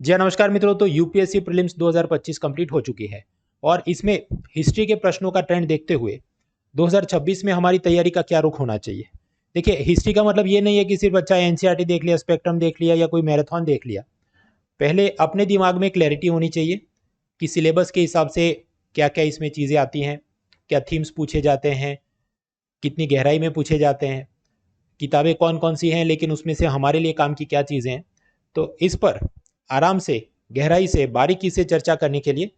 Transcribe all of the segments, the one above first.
जी हाँ, नमस्कार मित्रों। तो यूपीएससी प्रीलिम्स 2025 कंप्लीट हो चुकी है और इसमें हिस्ट्री के प्रश्नों का ट्रेंड देखते हुए 2026 में हमारी तैयारी का क्या रुख होना चाहिए। देखिए, हिस्ट्री का मतलब ये नहीं है कि सिर्फ अच्छा एनसीईआरटी देख लिया, स्पेक्ट्रम देख लिया या कोई मैराथन देख लिया। पहले अपने दिमाग में क्लैरिटी होनी चाहिए कि सिलेबस के हिसाब से क्या क्या इसमें चीज़ें आती हैं, क्या थीम्स पूछे जाते हैं, कितनी गहराई में पूछे जाते हैं, किताबें कौन कौन सी हैं, लेकिन उसमें से हमारे लिए काम की क्या चीज़ें हैं। तो इस पर आराम से, गहराई से, बारीकी से चर्चा करने के लिए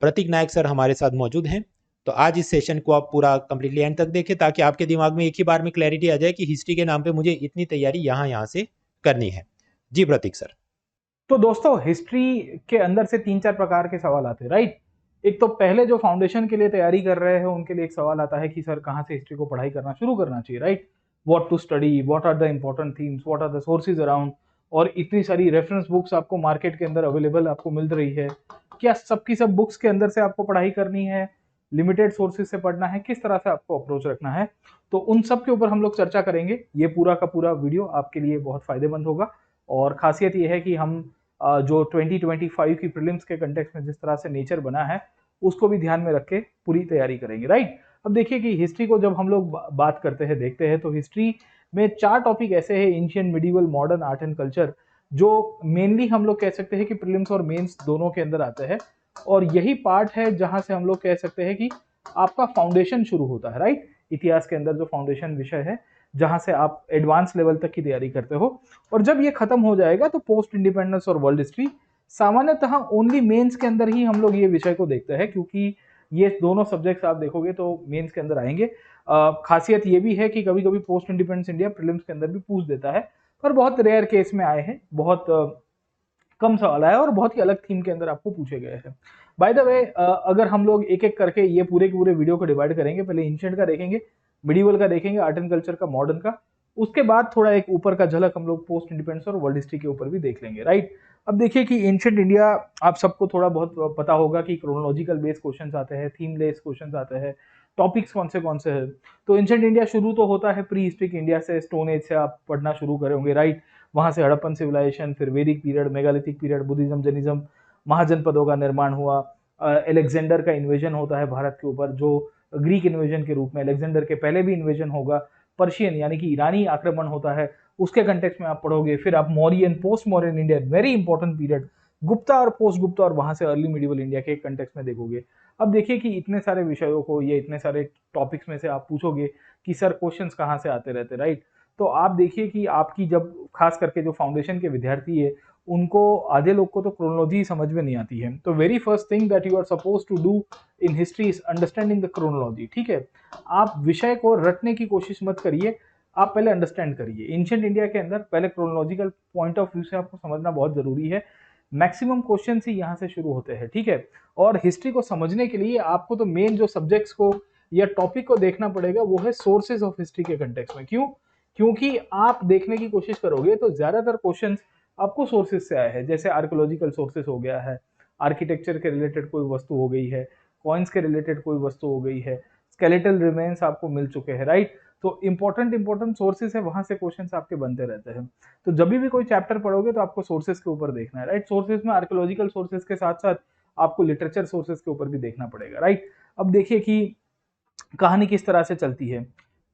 प्रतीक नायक सर हमारे साथ मौजूद हैं। तो आज इस सेशन को आप पूरा कंप्लीटली एंड तक देखें ताकि आपके दिमाग में एक ही बार में क्लैरिटी आ जाए कि हिस्ट्री के नाम पे मुझे इतनी तैयारी यहाँ यहाँ से करनी है। जी प्रतीक सर। तो दोस्तों हिस्ट्री के अंदर से तीन चार प्रकार के सवाल आते हैं, राइट। एक तो पहले जो फाउंडेशन के लिए तैयारी कर रहे हैं उनके लिए एक सवाल आता है कि सर कहाँ से हिस्ट्री को पढ़ाई करना शुरू करना चाहिए, right. What to study, what are the important themes, what are the sources around. और इतनी सारी रेफरेंस बुक्स आपको मार्केट के अंदर अवेलेबल आपको मिल रही है, क्या सबकी सब बुक्स के अंदर से आपको पढ़ाई करनी है, लिमिटेड सोर्सेज से पढ़ना है, किस तरह से आपको अप्रोच रखना है। तो उन सब के ऊपर हम लोग चर्चा करेंगे। ये पूरा का पूरा वीडियो आपके लिए बहुत फायदेमंद होगा। और खासियत ये है कि हम जो 2025 की प्रीलिम्स के कंटेक्स्ट में जिस तरह से नेचर बना है उसको भी ध्यान में रख के पूरी तैयारी करेंगे, राइट। अब देखिए कि हिस्ट्री को जब हम लोग बात करते हैं, देखते हैं, तो हिस्ट्री में चार टॉपिक ऐसे हैं: ancient, medieval, modern, art and culture, जो मेनली हम लोग कह सकते हैं कि प्रीलिम्स और मेंस दोनों के अंदर आते हैं। और यही पार्ट है जहां से हम लोग कह सकते हैं कि आपका फाउंडेशन शुरू होता है, राइट। इतिहास के अंदर जो फाउंडेशन विषय है जहां से आप एडवांस लेवल तक की तैयारी करते हो। और जब ये खत्म हो जाएगा तो पोस्ट इंडिपेंडेंस और वर्ल्ड हिस्ट्री, सामान्यतः ओनली मेंस के अंदर ही हम लोग ये विषय को देखते हैं, क्योंकि ये दोनों सब्जेक्ट्स आप देखोगे तो मेंस के अंदर आएंगे। खासियत ये भी है कि कभी कभी पोस्ट इंडिपेंडेंस इंडिया प्रीलिम्स के अंदर भी पूछ देता है, पर बहुत रेयर केस में आए हैं, बहुत कम सवाल आया और बहुत ही अलग थीम के अंदर आपको पूछे गए हैं। बाय द वे, अगर हम लोग एक एक करके ये पूरे के पूरे वीडियो को डिवाइड करेंगे, पहले एंशिएंट का देखेंगे, मिडिवल का देखेंगे, आर्ट एंड कल्चर का, मॉडर्न का, उसके बाद थोड़ा एक ऊपर का झलक हम लोग पोस्ट इंडिपेंडेंस और वर्ल्ड हिस्ट्री के ऊपर भी देख लेंगे, राइट। अब देखिए कि एंशिएंट इंडिया, आप सबको थोड़ा बहुत पता होगा कि क्रोनोलॉजिकल बेस्ड क्वेश्चंस आते हैं, थीम बेस्ड क्वेश्चंस आते हैं, टॉपिक्स कौन से हैं। तो एंशिएंट इंडिया शुरू तो होता है प्री हिस्ट्रिक इंडिया से, स्टोन एज से आप पढ़ना शुरू करेंगे, राइट। वहां से हड़प्पन सिविलाइजेशन, फिर वैदिक period, megalithic period, Buddhism, Jainism, महाजनपदों का निर्माण हुआ, एलेक्जेंडर का इन्वेजन होता है भारत के ऊपर, जो ग्रीक इन्वेजन के रूप में, एलेक्जेंडर के पहले भी इन्वेजन होगा, पर्शियन यानी कि ईरानी आक्रमण होता है, उसके कंटेक्स्ट में आप पढ़ोगे। फिर आप Mauryan, post Mauryan India, very important period, Gupta और पोस्ट गुप्ता, और वहां से अर्ली मिडिवल इंडिया के कंटेक्स्ट में देखोगे। अब देखिए कि इतने सारे विषयों को, ये इतने सारे टॉपिक्स में से आप पूछोगे कि सर क्वेश्चंस कहाँ से आते रहते, राइट। तो आप देखिए कि आपकी जब खास करके जो फाउंडेशन के विद्यार्थी है, उनको, आधे लोग को तो क्रोनोलॉजी समझ में नहीं आती है। तो very first thing that you are suppose to do in history is understanding the chronology, ठीक है। आप विषय को रटने की कोशिश मत करिए, आप पहले अंडरस्टैंड करिए। एंशिएंट इंडिया के अंदर पहले क्रोनोलॉजिकल पॉइंट ऑफ व्यू से आपको समझना बहुत जरूरी है। मैक्सिमम क्वेश्चन ही यहाँ से शुरू होते हैं, ठीक है। और हिस्ट्री को समझने के लिए आपको तो मेन जो सब्जेक्ट्स को या टॉपिक को देखना पड़ेगा वो है सोर्सेज ऑफ हिस्ट्री के कंटेक्स्ट में। क्यों? क्योंकि आप देखने की कोशिश करोगे तो ज्यादातर क्वेश्चंस आपको सोर्सेज से आए हैं, जैसे आर्कोलॉजिकल सोर्सेज हो गया है, आर्किटेक्चर के रिलेटेड कोई वस्तु हो गई है, कॉइन्स के रिलेटेड कोई वस्तु हो गई है, स्केलेटल रिमेन्स आपको मिल चुके हैं, राइट। तो इंपॉर्टेंट सोर्सेज है, वहां से क्वेश्चंस आपके बनते रहते हैं। तो जब भी कोई चैप्टर पढ़ोगे तो आपको सोर्सेज के ऊपर देखना है, राइट। सोर्सेज में आर्कोलॉजिकल सोर्सेज के साथ साथ आपको लिटरेचर सोर्सेज के ऊपर भी देखना पड़ेगा, राइट। अब देखिए कि कहानी किस तरह से चलती है।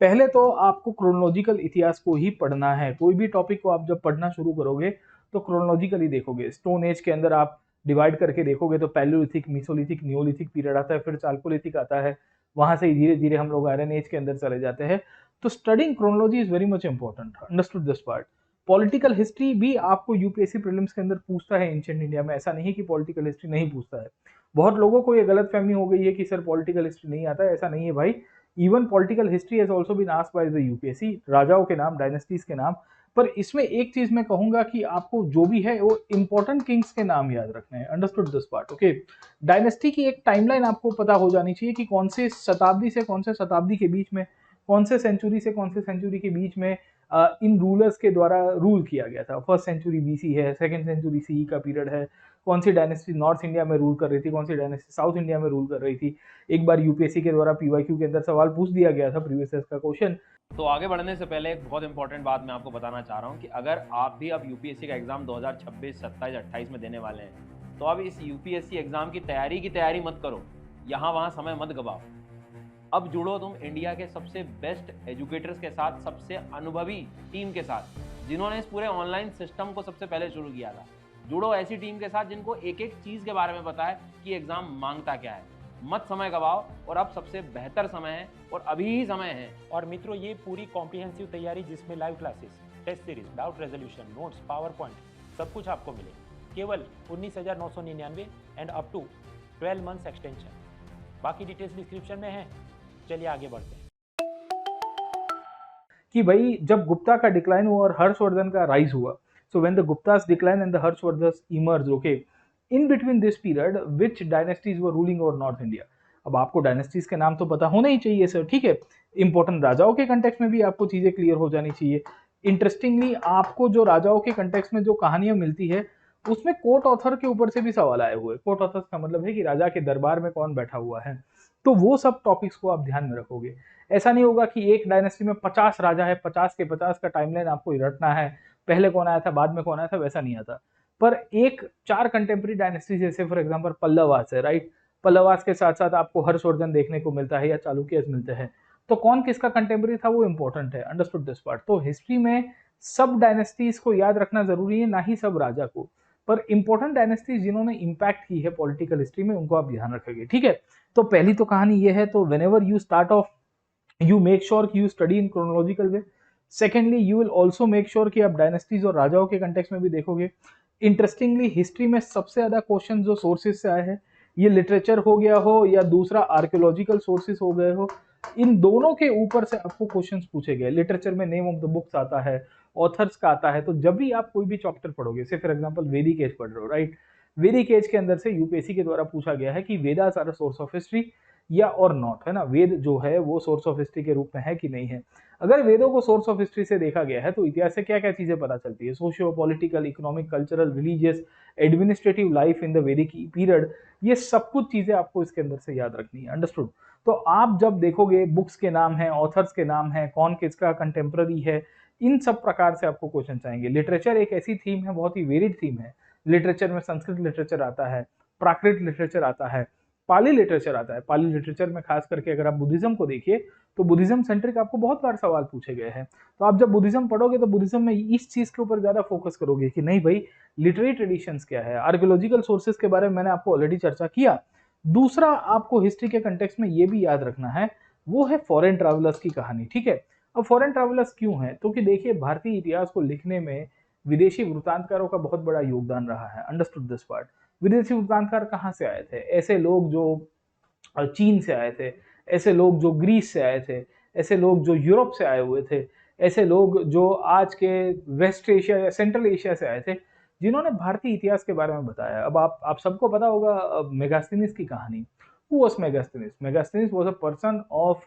पहले तो आपको क्रोनोलॉजिकल इतिहास को ही पढ़ना है। कोई भी टॉपिक को आप जब पढ़ना शुरू करोगे तो क्रोनोलॉजिकली देखोगे। स्टोन एज के अंदर आप डिवाइड करके देखोगे तो पैलियोलिथिक, मीसोलिथिक, नियोलिथिक पीरियड आता है, फिर चाल्कोलिथिक आता है, वहां से धीरे धीरे हम लोग आयरन एज के अंदर चले जाते हैं। तो studying chronology is very much important, understood this part. Political history भी आपको यूपीएससी प्रीलिम्स के अंदर पूछता है एंशिएंट इंडिया में, ऐसा नहीं कि पॉलिटिकल हिस्ट्री नहीं पूछता है। बहुत लोगों को ये गलतफहमी हो गई है कि सर पॉलिटिकल हिस्ट्री नहीं आता है, ऐसा नहीं है भाई। Even political history has also been asked by the UPSC, राजाओं के नाम, डायनेस्टीज के नाम। पर इसमें एक चीज मैं कहूंगा कि आपको जो भी है वो इंपॉर्टेंट किंग्स के नाम याद रखने हैं, understood this part, okay. Dynasty की एक टाइमलाइन आपको पता हो जानी चाहिए कि कौन से शताब्दी से कौन से शताब्दी के बीच में, कौन से सेंचुरी से कौन से सेंचुरी के बीच में इन रूलर्स के द्वारा रूल किया गया था। फर्स्ट सेंचुरी बीसी है, सेकंड सेंचुरी सीई का पीरियड है, कौन सी डायनेस्टी नॉर्थ इंडिया में रूल कर रही थी, कौन सी डायनेस्टी साउथ इंडिया में रूल कर रही थी। एक बार यूपीएससी के द्वारा पीवाईक्यू के अंदर सवाल पूछ दिया गया था प्रीवियस ईयर का क्वेश्चन। तो आगे बढ़ने से पहले एक बहुत इंपॉर्टेंट बात मैं आपको बताना चाह रहा हूँ कि अगर आप भी अब यूपीएससी का एग्जाम 2026, 27, 28 में देने वाले हैं तो अब इस यूपीएससी एग्जाम की तैयारी मत करो, यहाँ वहाँ समय मत गवाओ। अब जुड़ो तुम इंडिया के सबसे बेस्ट एजुकेटर्स के साथ, सबसे अनुभवी टीम के साथ, जिन्होंने इस पूरे ऑनलाइन सिस्टम को सबसे पहले शुरू किया था। जुड़ो ऐसी टीम के साथ जिनको एक एक चीज़ के बारे में पता है कि एग्जाम मांगता क्या है। मत समय गवाओ, और अब सबसे बेहतर समय है और अभी ही समय है। और मित्रों, ये पूरी कॉम्प्रिहेंसिव तैयारी जिसमें live classes, test series, doubt resolution, notes, power point, सब कुछ आपको मिले केवल 19,999 and up to 12 months extension. बाकी डिटेल्स डिस्क्रिप्शन में है। चलिए आगे बढ़ते हैं कि भाई जब गुप्ता का डिक्लाइन हुआ और हर्षवर्धन का राइज हुआ, so when the Guptas decline and the Harshvardhan emerge, okay, in between this period which dynasties were ruling over north India. अब आपको डायनेस्टीज के नाम तो पता होना ही चाहिए सर, ठीक है। इंपॉर्टेंट राजाओं के कंटेक्स्ट में भी आपको चीजें क्लियर हो जानी चाहिए। इंटरेस्टिंगली आपको जो राजाओं के कंटेक्स्ट में जो कहानियां मिलती है उसमें कोर्ट ऑथर के ऊपर से भी सवाल आए हुए। कोर्ट ऑथर का मतलब है कि राजा के दरबार में कौन बैठा हुआ है, तो वो सब टॉपिक्स को आप ध्यान में रखोगे। ऐसा नहीं होगा कि एक डायनेस्टी में 50 राजा है, 50 के 50 का टाइमलाइन आपको रटना है, पहले कौन आया था बाद में कौन आया था, वैसा नहीं आता। पर एक 4 कंटेम्प्रेरी डायनेस्टी जैसे फॉर एग्जांपल पल्लवास है, राइट, पल्लवास के साथ साथ आपको हर्षवर्धन देखने को मिलता है या चालुक्य मिलते हैं, तो कौन किसका कंटेम्प्रेरी था वो इंपॉर्टेंट है। Understood this part. तो हिस्ट्री में सब डायनेस्टीज को याद रखना जरूरी है, ना ही सब राजा को, पर इंपॉर्टेंट डायनेस्टीज जिन्होंने इंपैक्ट की है पॉलिटिकल हिस्ट्री में उनको आप ध्यान रखोगे, ठीक है। तो पहली तो कहानी ये है। तो whenever you start off, you make sure कि you study in chronological way. Secondly you will also make sure कि आप डायनेस्टीज और राजाओं के कंटेक्स्ट में भी देखोगे। इंटरेस्टिंगली हिस्ट्री में सबसे ज्यादा क्वेश्चन जो सोर्सेज से आए हैं, ये लिटरेचर हो गया हो या दूसरा आर्कियोलॉजिकल सोर्सेज हो गए हो, इन दोनों के ऊपर से आपको क्वेश्चंस पूछे गए। लिटरेचर में नेम ऑफ द बुक्स आता है, ऑथर्स का आता है। तो जब भी आप कोई भी चैप्टर पढ़ोगे, से फॉर एग्जांपल वैदिक एज पढ़ रहे हो, राइट, वैदिक एज के अंदर से यूपीएससी के द्वारा पूछा गया है कि Vedas are a source of history या और नॉट, है ना। वेद जो है वो सोर्स ऑफ हिस्ट्री के रूप में है कि नहीं है। अगर वेदों को सोर्स ऑफ हिस्ट्री से देखा गया है तो इतिहास से क्या क्या चीजें पता चलती है, socio political, economic, cultural, religious, administrative life in the वैदिक पीरियड, ये सब कुछ चीजें आपको इसके अंदर से याद रखनी है। अंडरस्टूड। तो आप जब देखोगे बुक्स के नाम है, ऑथर्स के नाम है, कौन किसका कंटेम्प्ररी है, इन सब प्रकार से आपको क्वेश्चन आएंगे। लिटरेचर एक ऐसी थीम है, बहुत ही वेरिड थीम है। लिटरेचर में संस्कृत लिटरेचर आता है, प्राकृत लिटरेचर आता है, पाली लिटरेचर आता है। पाली लिटरेचर में खास करके अगर आप बुद्धिज्म को देखिए तो बुद्धिज्म सेंट्रिक आपको बहुत बार सवाल पूछे गए हैं। तो आप जब बुद्धिज्म पढ़ोगे तो बुद्धिज्म में इस चीज के ऊपर ज्यादा फोकस करोगे कि नहीं भाई लिटरेरी ट्रेडिशंस क्या है। आर्कियोलॉजिकल सोर्सेज के बारे में मैंने आपको ऑलरेडी चर्चा किया। दूसरा आपको हिस्ट्री के कंटेक्स्ट में ये भी याद रखना है, वो है फॉरेन ट्रैवलर्स की कहानी, ठीक है। अब फॉरेन ट्रैवलर्स क्यों है, तो कि देखिए भारतीय इतिहास को लिखने में विदेशी वृत्तांतकारों का बहुत बड़ा योगदान रहा है। Understood this part. विदेशी वृत्तांतकार कहाँ से आए थे? ऐसे लोग जो चीन से आए थे, ऐसे लोग जो ग्रीस से आए थे, ऐसे लोग जो यूरोप से आए हुए थे, ऐसे लोग जो आज के वेस्ट एशिया या सेंट्रल एशिया से आए थे, जिन्होंने भारतीय इतिहास के बारे में बताया। अब आप सबको पता होगा मेगास्थनीज की कहानी। Who was Megasthenes? Megasthenes was a person of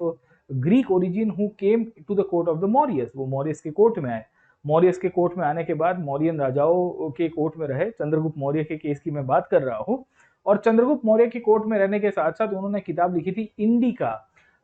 Greek origin who came to the court of the Mauryas. वो मौर्यस के कोर्ट में आए। मौर्यस के कोर्ट में आने के बाद मौर्यन राजाओं के कोर्ट में रहे। चंद्रगुप्त मौर्य के केस की मैं बात कर रहा हूँ। और चंद्रगुप्त मौर्य की कोर्ट में रहने के साथ साथ उन्होंने किताब लिखी थी इंडिका।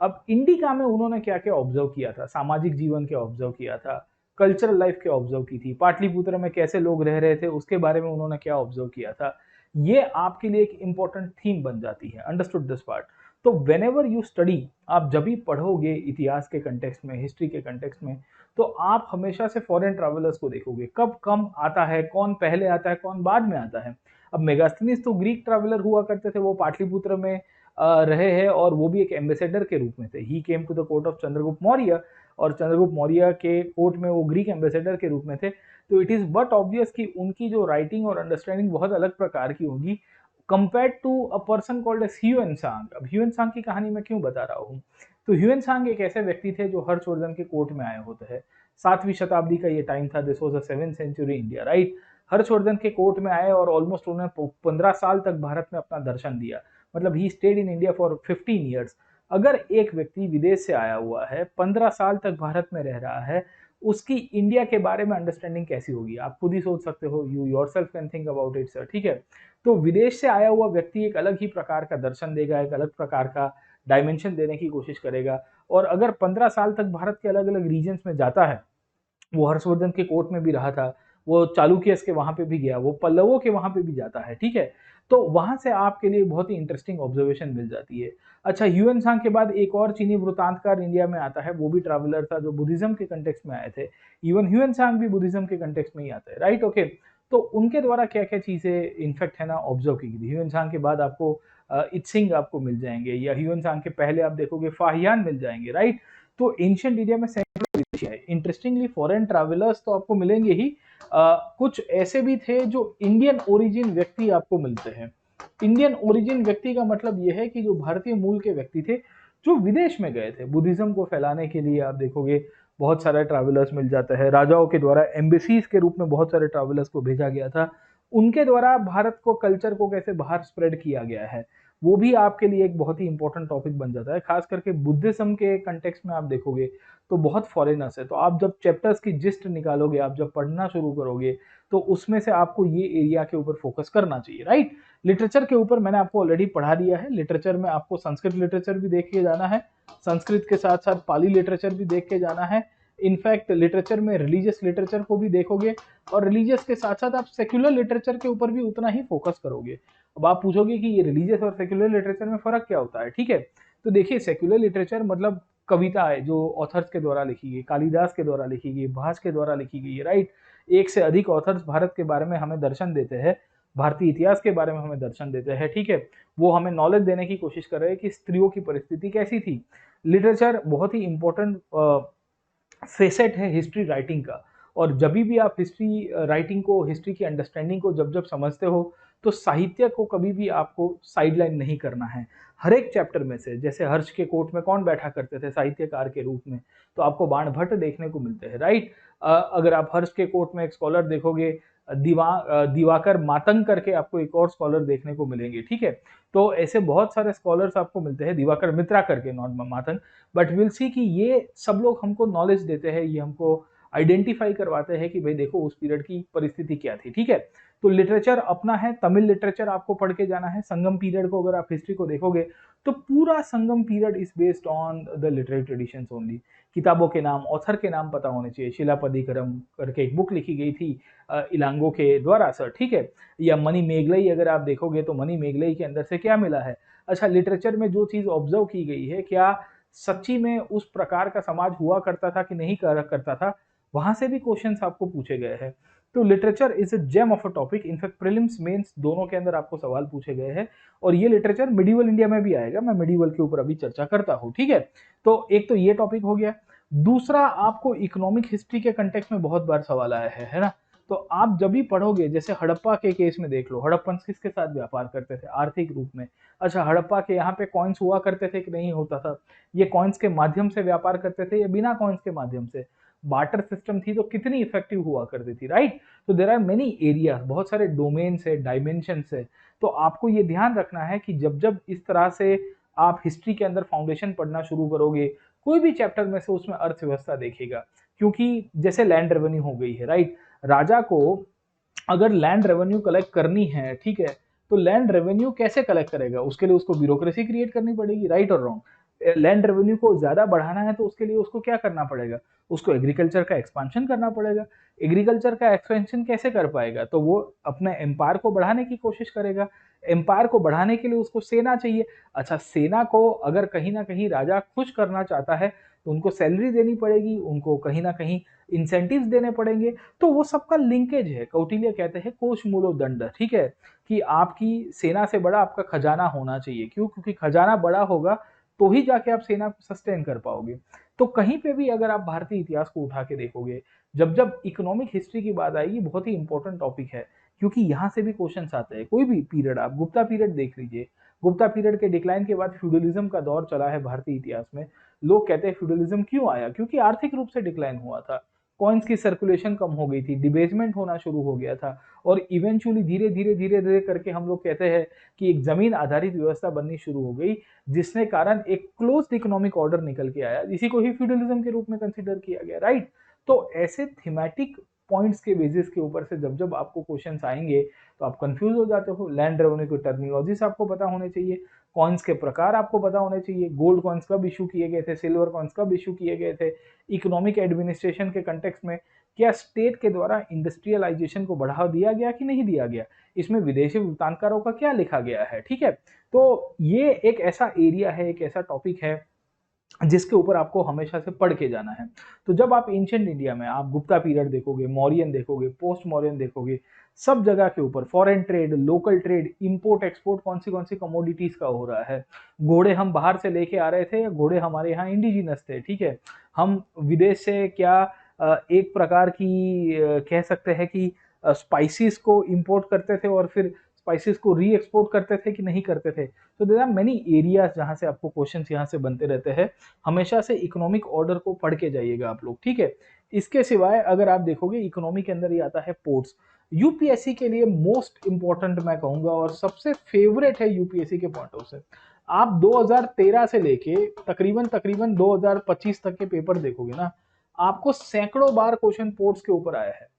अब इंडिका में उन्होंने क्या क्या ऑब्जर्व किया था, सामाजिक जीवन के ऑब्जर्व किया था, कल्चरल लाइफ के ऑब्जर्व की थी, पाटलिपुत्र में कैसे लोग रह रहे थे उसके बारे में उन्होंने क्या ऑब्जर्व किया था, ये आपके लिए एक इंपॉर्टेंट थीम बन जाती है। Understood this part. तो व्हेनेवर यू स्टडी, आप जब भी पढ़ोगे इतिहास के कंटेक्स्ट में, हिस्ट्री के कंटेक्स्ट में, तो आप हमेशा से फॉरेन ट्रैवलर्स को देखोगे, कब कम आता है, कौन पहले आता है, कौन बाद में आता है। अब मेगास्थनीज तो ग्रीक ट्रैवलर हुआ करते थे, वो पाटलिपुत्र में रहे हैं और वो भी एक एम्बेसडर के रूप में थे। He came to the court of Chandragupta Maurya, और चंद्रगुप्त मौर्य के कोर्ट में वो ग्रीक एम्बेसडर के रूप में थे। तो इट इज बट ऑब्वियस कि उनकी जो राइटिंग और अंडरस्टैंडिंग बहुत अलग प्रकार की होगी compared to a person called as Hiuen Tsang. अब ह्यूएन-सांग की कहानी मैं क्यों बता रहा हूँ, तो ह्यूएन-सांग एक ऐसे व्यक्ति थे जो हर्षवर्धन के कोर्ट में आए होते हैं। 7वीं शताब्दी का ये टाइम था, this was a 7th century India, right. Harshavardhana के कोर्ट में आए और ऑलमोस्ट उन्होंने 15 साल तक भारत में अपना दर्शन दिया। मतलब he stayed in India for 15 years. अगर एक व्यक्ति विदेश से आया हुआ है, 15 साल तक भारत में रह रहा है, उसकी इंडिया के बारे में अंडरस्टैंडिंग कैसी होगी, आप खुद ही सोच सकते हो, you yourself can think about it sir, ठीक है। तो विदेश से आया हुआ व्यक्ति एक अलग ही प्रकार का दर्शन देगा, एक अलग प्रकार का डायमेंशन देने की कोशिश करेगा। और अगर 15 साल तक भारत के अलग अलग रीजन्स में जाता है, वो हर्षवर्धन के कोर्ट में भी रहा था, वो चालुक्यस के वहां पे भी गया, वो पल्लवों के वहां पे भी जाता है, ठीक है। तो वहां से आपके लिए बहुत ही इंटरेस्टिंग ऑब्जर्वेशन मिल जाती है। अच्छा, ह्यूएन सांग के बाद एक और चीनी वृत्तांतकार इंडिया में आता है, वो भी ट्रैवलर था जो बुद्धिज्म के कंटेक्स्ट में आए थे। इवन ह्यूएन सांग भी बुद्धिज्म के कंटेक्स्ट में ही आते हैं, राइट, ओके। तो उनके द्वारा क्या क्या चीजें इनफेक्ट है ना ऑब्जर्व की गई। ह्यूएन सांग के बाद आपको इत्सिंग आपको मिल जाएंगे, या ह्यूएन सांग के पहले आप देखोगे फाहियान मिल जाएंगे, राइट। तो एंशिएंट इंडिया में सैकड़ों विदेशी आए। इंटरेस्टिंगली फॉरेन ट्रैवलर्स तो आपको मिलेंगे ही, कुछ ऐसे भी थे जो इंडियन ओरिजिन व्यक्ति आपको मिलते हैं। इंडियन ओरिजिन व्यक्ति का मतलब यह है कि जो भारतीय मूल के व्यक्ति थे जो विदेश में गए थे बुद्धिज्म को फैलाने के लिए। आप देखोगे बहुत सारे ट्रैवलर्स मिल जाते हैं, राजाओं के द्वारा एम्बेसीज के रूप में बहुत सारे ट्रैवलर्स को भेजा गया था, उनके द्वारा भारत को कल्चर को कैसे बाहर स्प्रेड किया गया है, वो भी आपके लिए एक बहुत ही इंपॉर्टेंट टॉपिक बन जाता है। खास करके बुद्धिज्म के कंटेक्स्ट में आप देखोगे तो बहुत फॉरेनर्स है, तो आप जब चैप्टर्स की जिस्ट निकालोगे, आप जब पढ़ना शुरू करोगे, तो उसमें से आपको ये एरिया के ऊपर फोकस करना चाहिए, राइट। लिटरेचर के ऊपर मैंने आपको ऑलरेडी पढ़ा दिया है। लिटरेचर में आपको संस्कृत लिटरेचर भी देख के जाना है, संस्कृत के साथ साथ पाली लिटरेचर भी देख के जाना है। इनफैक्ट लिटरेचर में रिलीजियस लिटरेचर को भी देखोगे, और रिलीजियस के साथ साथ आप सेक्युलर लिटरेचर के ऊपर भी उतना ही फोकस करोगे। अब आप पूछोगे कि ये रिलीजियस और सेक्युलर लिटरेचर में फर्क क्या होता है, ठीक है। तो देखिए, सेक्युलर लिटरेचर मतलब कविताएं जो ऑथर्स के द्वारा लिखी गई, कालिदास के द्वारा लिखी गई, भास के द्वारा लिखी गई, राइट। एक से अधिक ऑथर्स भारत के बारे में हमें दर्शन देते हैं, भारतीय इतिहास के बारे में हमें दर्शन देते हैं, ठीक है। वो हमें नॉलेज देने की कोशिश कर रहे हैं कि स्त्रियों की परिस्थिति कैसी थी। लिटरेचर बहुत ही इंपॉर्टेंट फेसेट है हिस्ट्री राइटिंग का, और जब भी आप हिस्ट्री राइटिंग को, हिस्ट्री की अंडरस्टैंडिंग को जब जब समझते हो, तो साहित्य को कभी भी आपको साइडलाइन नहीं करना है। हर एक चैप्टर में से, जैसे हर्ष के कोर्ट में कौन बैठा करते थे साहित्यकार के रूप में, तो आपको बाण भट्ट देखने को मिलते हैं, राइट। अगर आप हर्ष के कोर्ट में एक स्कॉलर देखोगे, दिवाकर मातंग करके आपको एक और स्कॉलर देखने को मिलेंगे, ठीक है। तो ऐसे बहुत सारे स्कॉलर्स आपको मिलते हैं, दिवाकर मित्रा करके, not Matang, but will see कि ये सब लोग हमको नॉलेज देते हैं, ये हमको आइडेंटिफाई करवाते हैं कि भाई देखो उस पीरियड की परिस्थिति क्या थी, ठीक है। तो लिटरेचर अपना है, तमिल लिटरेचर आपको पढ़ के जाना है। संगम पीरियड को अगर आप हिस्ट्री को देखोगे तो पूरा Sangam period is based on the literary traditions only. किताबों के नाम, ऑथर के नाम पता होने चाहिए। शिलापदिकरम करके एक बुक लिखी गई थी इलांगो के द्वारा सर, ठीक है। या मणि मेघलई अगर आप देखोगे तो मणि मेघलई के अंदर से क्या मिला है। अच्छा, लिटरेचर में जो चीज ऑब्जर्व की गई है, क्या सच्ची में उस प्रकार का समाज हुआ करता था कि नहीं करता था, वहां से भी क्वेश्चंस आपको पूछे गए हैं। तो literature is a gem of a topic. In fact prelims mains दोनों के अंदर आपको सवाल पूछे गए हैं, और ये लिटरेचर मिडिवल इंडिया में भी आएगा। मैं मिडिवल के ऊपर अभी चर्चा करता हूँ, ठीक है। तो एक तो ये टॉपिक हो गया। दूसरा, आपको इकोनॉमिक हिस्ट्री के कंटेक्स्ट में बहुत बार सवाल आया है ना। तो आप जब भी पढ़ोगे, जैसे हड़प्पा के केस में देख लो, हड़प्पन किसके साथ व्यापार करते थे, आर्थिक रूप में। अच्छा, हड़प्पा के यहाँ पे कॉइन्स हुआ करते थे कि नहीं होता था, ये कॉइन्स के माध्यम से व्यापार करते थे या बिना कॉइन्स के माध्यम से, बार्टर सिस्टम थी तो कितनी इफेक्टिव हुआ करती थी, राइट। तो देयर आर मेनी एरियाज, बहुत सारे डोमेन्स है, डायमेंशंस है। तो आपको ये ध्यान रखना है कि जब जब इस तरह से आप हिस्ट्री के अंदर फाउंडेशन पढ़ना शुरू करोगे, कोई भी चैप्टर में से उसमें अर्थव्यवस्था देखेगा। क्योंकि जैसे लैंड रेवेन्यू हो गई है, राइट। राजा को अगर लैंड रेवेन्यू कलेक्ट करनी है, ठीक है, तो लैंड रेवेन्यू कैसे कलेक्ट करेगा, उसके लिए उसको ब्यूरोक्रेसी क्रिएट करनी पड़ेगी, राइट और रॉन्ग। लैंड रेवेन्यू को ज्यादा बढ़ाना है तो उसके लिए उसको क्या करना पड़ेगा, उसको एग्रीकल्चर का एक्सपेंशन करना पड़ेगा। एग्रीकल्चर का एक्सपेंशन कैसे कर पाएगा, तो वो अपने एम्पायर को बढ़ाने की कोशिश करेगा। एम्पायर को बढ़ाने के लिए उसको सेना चाहिए। अच्छा, सेना को अगर कहीं ना कहीं राजा खुश करना चाहता है तो उनको सैलरी देनी पड़ेगी, उनको कहीं ना कहीं इंसेंटिव्स देने पड़ेंगे। तो वो सबका लिंकेज है। कौटिल्य कहते हैं कोश मूलो दंड, ठीक है, कि आपकी सेना से बड़ा आपका खजाना होना चाहिए। क्यों? क्योंकि खजाना बड़ा होगा तो ही जाके आप सेना को सस्टेन कर पाओगे। तो कहीं पे भी अगर आप भारतीय इतिहास को उठा के देखोगे, जब जब इकोनॉमिक हिस्ट्री की बात आएगी, बहुत ही इंपॉर्टेंट टॉपिक है, क्योंकि यहाँ से भी क्वेश्चंस आते हैं। कोई भी पीरियड, आप गुप्ता पीरियड देख लीजिए, गुप्ता पीरियड के डिक्लाइन के बाद फ्यूडलिज्म का दौर चला है भारतीय इतिहास में। लोग कहते हैं फ्यूडलिज्म क्यों आया, क्योंकि आर्थिक रूप से डिक्लाइन हुआ था, कॉइन्स की सर्कुलेशन कम हो गई थी, डिबेसमेंट होना शुरू हो गया था, और इवेंचुअली धीरे धीरे धीरे धीरे करके हम लोग कहते हैं कि एक जमीन आधारित व्यवस्था बननी शुरू हो गई, जिसने कारण एक क्लोज्ड इकोनॉमिक ऑर्डर निकल के आया। इसी को ही फ्यूडलिज्म के रूप में कंसिडर किया गया, राइट। तो ऐसे थीमेटिक पॉइंट्स के बेसिस के ऊपर से जब जब आपको क्वेश्चंस आएंगे तो आप कंफ्यूज हो जाते हो। लैंड रेवेन्यू की टर्मिनोलॉजीज आपको पता होने चाहिए, कॉइन्स के प्रकार आपको पता होने चाहिए, गोल्ड कॉइन्स कब इशू किए गए थे, सिल्वर कॉइन्स कब इशू किए गए थे, इकोनॉमिक एडमिनिस्ट्रेशन के कंटेक्स्ट में क्या स्टेट के द्वारा इंडस्ट्रियलाइजेशन को बढ़ावा दिया गया कि नहीं दिया गया, इसमें विदेशी भुगतानकारों का क्या लिखा गया है। ठीक है, तो ये एक ऐसा एरिया है, एक ऐसा टॉपिक है जिसके ऊपर आपको हमेशा से पढ़ के जाना है। तो जब आप एंशिएंट इंडिया में आप गुप्ता पीरियड देखोगे, मौर्यन देखोगे, पोस्ट मौर्यन देखोगे, सब जगह के ऊपर foreign trade, local trade, import export कौन सी कमोडिटीज का हो रहा है, घोड़े हम बाहर से लेके आ रहे थे या घोड़े हमारे यहाँ इंडिजिनस थे। ठीक है, हम विदेश से क्या एक प्रकार की कह सकते हैं कि स्पाइसेस को इंपोर्ट करते थे और फिर स्पाइसेस को री एक्सपोर्ट करते थे कि नहीं करते थे। तो देयर आर मेनी एरियाज जहां से आपको क्वेश्चंस यहाँ से बनते रहते हैं। हमेशा से इकोनॉमिक ऑर्डर को पढ़ के जाइएगा आप लोग। ठीक है, इसके सिवाय अगर आप देखोगे इकोनॉमी के अंदर ही आता है पोर्ट्स। यूपीएससी के लिए मोस्ट इंपॉर्टेंट मैं कहूंगा और सबसे फेवरेट है यूपीएससी के पॉइंट ऑफ से। आप 2013 से लेके तकरीबन 2025 तक के पेपर देखोगे ना, आपको सैकड़ों बार क्वेश्चन पोर्ट्स के ऊपर आया है।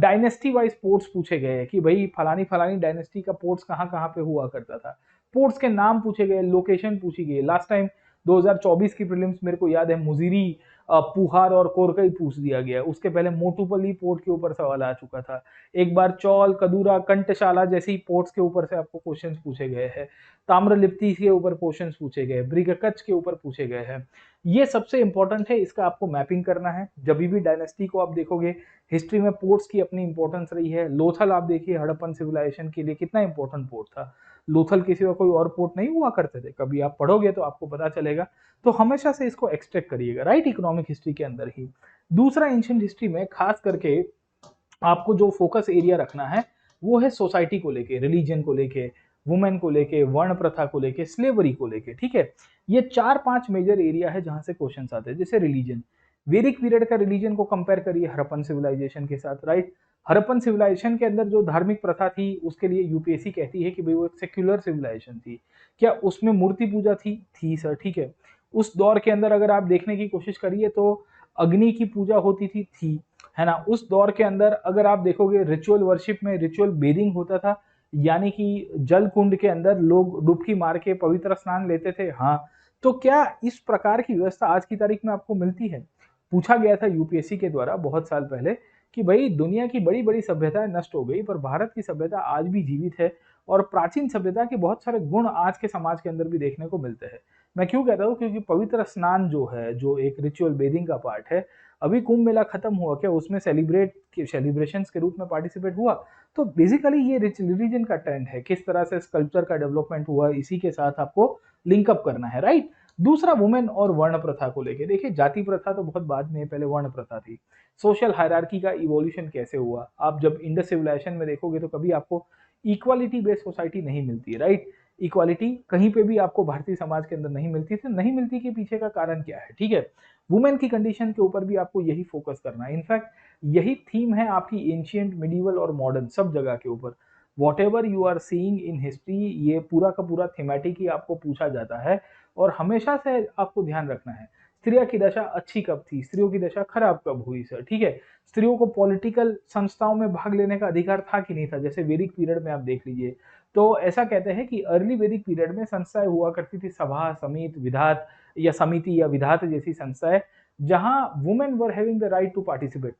डायनेस्टी वाइज पोर्ट्स पूछे गए हैं कि भाई फलानी फलानी डायनेस्टी का पोर्ट्स कहाँ कहाँ पे हुआ करता था, पोर्ट्स के नाम पूछे गए, लोकेशन पूछी गई। लास्ट टाइम 2024 की प्रीलिम्स मेरे को याद है मुजीरी, पुहार और कोरकई पूछ दिया गया। उसके पहले मोटुपल्ली पोर्ट के ऊपर सवाल आ चुका था। एक बार चौल, कदूरा, कंटशाला जैसी पोर्ट्स के ऊपर से आपको क्वेश्चंस पूछे गए हैं। ताम्रलिप्ति के ऊपर क्वेश्चंस पूछे गए, ब्रिग कच्छ के ऊपर पूछे गए हैं। ये सबसे इंपॉर्टेंट है, इसका आपको मैपिंग करना है। जब भी डायनेस्टी को आप देखोगे, हिस्ट्री में पोर्ट्स की अपनी इंपॉर्टेंस रही है। लोथल आप देखिए हड़प्पन सिविलाइजेशन के लिए कितना इंपॉर्टेंट पोर्ट था। लोथल के सिवा कोई और पोर्ट नहीं हुआ करते थे, कभी आप पढ़ोगे तो आपको पता चलेगा। तो हमेशा से इसको एक्सट्रैक्ट करिएगा, राइट, इकोनॉमिक हिस्ट्री के अंदर ही। दूसरा एंशिएंट हिस्ट्री में खास करके आपको जो फोकस एरिया रखना है वो है सोसाइटी को लेके, रिलीजन को लेके, वुमेन को लेके, वर्ण प्रथा को लेके, स्लेवरी को लेके। ठीक है, ये 4-5 मेजर एरिया है जहां से क्वेश्चन आते हैं। जैसे रिलीजन, वैदिक पीरियड का रिलीजन को कंपेयर करिए हड़प्पन सिविलाइजेशन के साथ, राइट। हड़प्पन सिविलाइजेशन के अंदर जो धार्मिक प्रथा थी उसके लिए यूपीएससी कहती है कि भाई वो एक सेक्युलर सिविलाइजेशन थी। क्या उसमें मूर्ति पूजा थी सर, ठीक है। उस दौर के अंदर अगर आप देखने की कोशिश करिए तो अग्नि की पूजा होती थी, है ना। उस दौर के अंदर अगर आप देखोगे रिचुअल वर्शिप में रिचुअल बेदिंग होता था, यानी कि जल कुंड के अंदर लोग डुबकी मार के पवित्र स्नान लेते थे। हाँ, तो क्या इस प्रकार की व्यवस्था आज की तारीख में आपको मिलती है? पूछा गया था यूपीएससी के द्वारा बहुत साल पहले कि भाई दुनिया की बड़ी बड़ी सभ्यताएं नष्ट हो गई पर भारत की सभ्यता आज भी जीवित है और प्राचीन सभ्यता के बहुत सारे गुण आज के समाज के अंदर भी देखने को मिलते हैं। मैं क्यों कहता हूँ, क्योंकि पवित्र स्नान जो है, जो एक रिचुअल बेदिंग का पार्ट है, अभी कुंभ मेला खत्म हुआ, क्या उसमें सेलिब्रेशंस के रूप में पार्टिसिपेट हुआ? तो बेसिकली ये रिलीजन का ट्रेंड है, किस तरह से स्कल्पचर का डेवलपमेंट हुआ, इसी के साथ आपको लिंकअप करना है, राइट। दूसरा वुमेन और वर्ण प्रथा को लेके, देखिए जाति प्रथा तो बहुत बाद में, पहले वर्ण प्रथा थी। सोशल हायरार्की का इवोल्यूशन कैसे हुआ, आप जब इंडस सिविलाइजेशन में देखोगे तो कभी आपको इक्वालिटी बेस्ड सोसाइटी नहीं मिलती, राइट। इक्वालिटी कहीं पे भी आपको भारतीय समाज के अंदर नहीं मिलती थी, नहीं मिलती के पीछे का कारण क्या है, ठीक है। वुमेन की कंडीशन के ऊपर भी आपको यही फोकस करना है। इनफैक्ट यही थीम है आपकी एंशिएंट, मिडिवल और मॉडर्न सब जगह के ऊपर। Whatever you are seeing in history, ये पूरा का पूरा थीमेटिक ही आपको पूछा जाता है और हमेशा से आपको ध्यान रखना है स्त्रियों की दशा अच्छी कब थी, स्त्रियों की दशा खराब कब हुई सर, ठीक है। स्त्रियों को पॉलिटिकल संस्थाओं में भाग लेने का अधिकार था कि नहीं था, जैसे वैदिक पीरियड में आप देख लीजिए तो ऐसा कहते हैं कि अर्ली वैदिक पीरियड में संस्थाएं हुआ करती थी, सभा, समिति, विधात या समिति या विधात जैसी संस्थाएं, जहां women were having the right to participate.